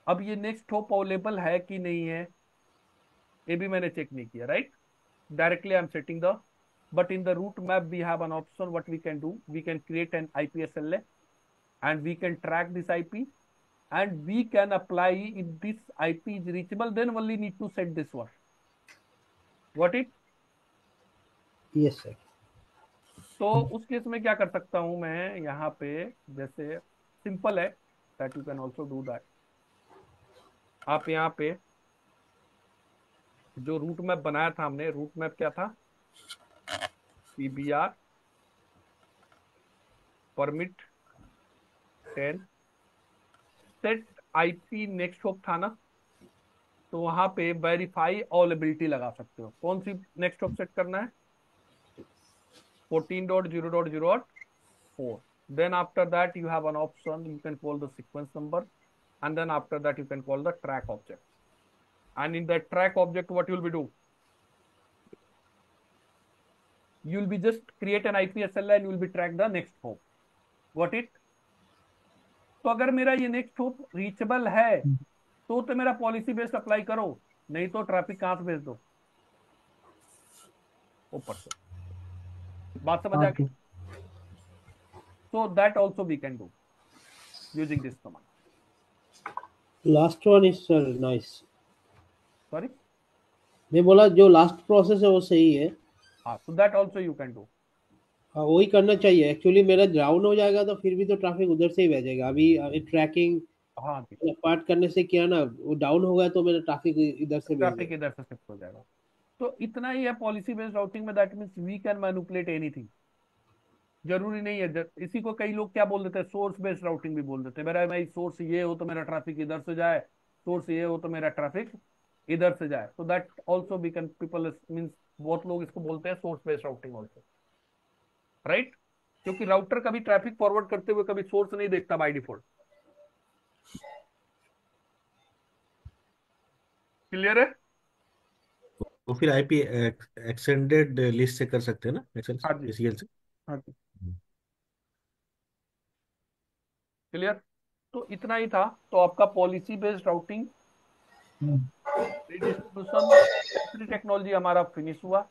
अब ये नेक्स्ट होप अवेलेबल है कि नहीं है ये भी मैंने चेक नहीं किया, right. directly I'm setting the, but in the route map we have an option. What we can do, we can create an IPSLA and we can track this IP, and we can apply, if this IP is reachable, then only need to set this one. What it? Yes sir. तो उस case में क्या कर सकता हूं मैं यहाँ पे, जैसे सिंपल है, that you can also do that। आप यहाँ पे जो रूट मैप बनाया था हमने, रूट मैप क्या था? PBR permit 10, set IP next hop था ना, तो वहां पे वेरीफाई अवेलेबिलिटी लगा सकते हो। कौन सी नेक्स्ट ऑफ सेट करना है? 14.0.0.4। then after that you have an option, you can call the sequence number, and then after that you can call the track object, and in that track object what you will be do, you will be just create an IPSLA and you will be track the next hop, what it। तो अगर मेरा ये next hop reachable है तो मेरा policy based apply करो, नहीं तो ट्रैफिक कहां से भेज दो? ऊपर से। बात समझ आ हाँ गई? ठीक। So that also we can do using this command. Last one is sir nice. Sorry? मैं बोला जो लास्ट प्रोसेस है वो सही है। So that also you can do. हाँ वही करना चाहिए। एक्चुअली मेरा डाउन हो जाएगा तो फिर भी तो ट्रैफिक उधर से ही भेजेगा। अभी ट्रैकिंग हाँ जी, पार्ट करने से क्या ना, वो डाउन हो गया तो मेरा ट्रैफिक इधर से भेज ट्रैफिक देगा। इधर से शिफ्ट हो जाएगा। तो इतना ही है पॉलिसी बेस्ड राउटिंग में, that means we can manipulate anything. जरूरी नहीं है। इसी को कई लोग क्या बोल देते हैं, सोर्स बेस्ड राउटिंग भी बोल देते हैं। मेरा भाई सोर्स ये हो तो मेरा ट्रैफिक इधर से जाए, सोर्स ये हो तो मेरा ट्रैफिक इधर से जाए। तो that also we can people means बहुत लोग इसको बोलते हैं source based routing also, right. क्योंकि राउटर कभी ट्रैफिक फॉरवर्ड करते हुए कभी सोर्स नहीं देखता बाय डिफॉल्ट। क्लियर है? तो फिर आईपी एक्सटेंडेड लिस्ट से कर सकते हैं ना, एक्सेल हाँ जी, एसीएल से। हाँ जी, क्लियर। तो इतना ही था। तो आपका policy based routing, redistribution, L3 technology हमारा फिनिश हुआ।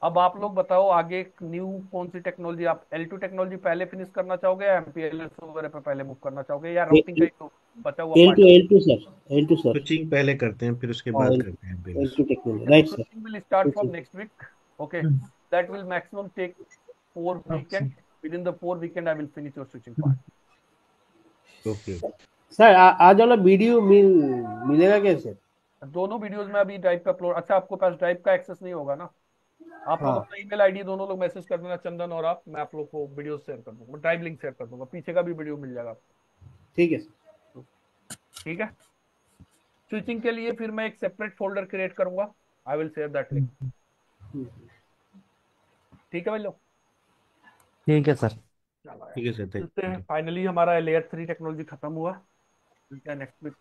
अब आप लोग बताओ आगे न्यू कौन सी टेक्नोलॉजी, आप L2 टेक्नोलॉजी पहले फिनिश करना चाहोगे या MPLS वगैरह पे पहले मूव करना चाहोगे, या राउटिंग का ही तो बचा हुआ एल पार्ट टू है? L two sir, L two sir. Switching पहले करते हैं, फिर उसके हाँ, बाद एल करते हैं एल बिल्स। Two technology, Okay, right so sir. switching will start from switching. next week. Okay, that will maximum take 4 weekend. Within the 4 weekend, I will finish your switching part. Okay. Sir आज वाला video मिलेगा कैसे? दोनों videos में अभी drive पे upload, अच्छा आपको पास ड्राइव का एक्सेस नहीं होगा ना? आप लोग हाँ अपना ईमेल आईडी दोनों लोग मैसेज कर देना, चंदन और आप, मैं आप लोग को वीडियो शेयर कर दूंगा, ड्राइव लिंक शेयर कर दूंगा, पीछे का भी वीडियो मिल जाएगा आपको। ठीक है सर। ठीक है। स्विचिंग के लिए फिर मैं एक सेपरेट फोल्डर क्रिएट करूंगा, I will share that link. ठीक है भाई लोग, ठीक है सर। चलो यार, ठीक है सर, मिलते थैंक हैं। यू। फाइनली हमारा लेयर 3 टेक्नोलॉजी खत्म हुआ। मिलते हैं नेक्स्ट वीक।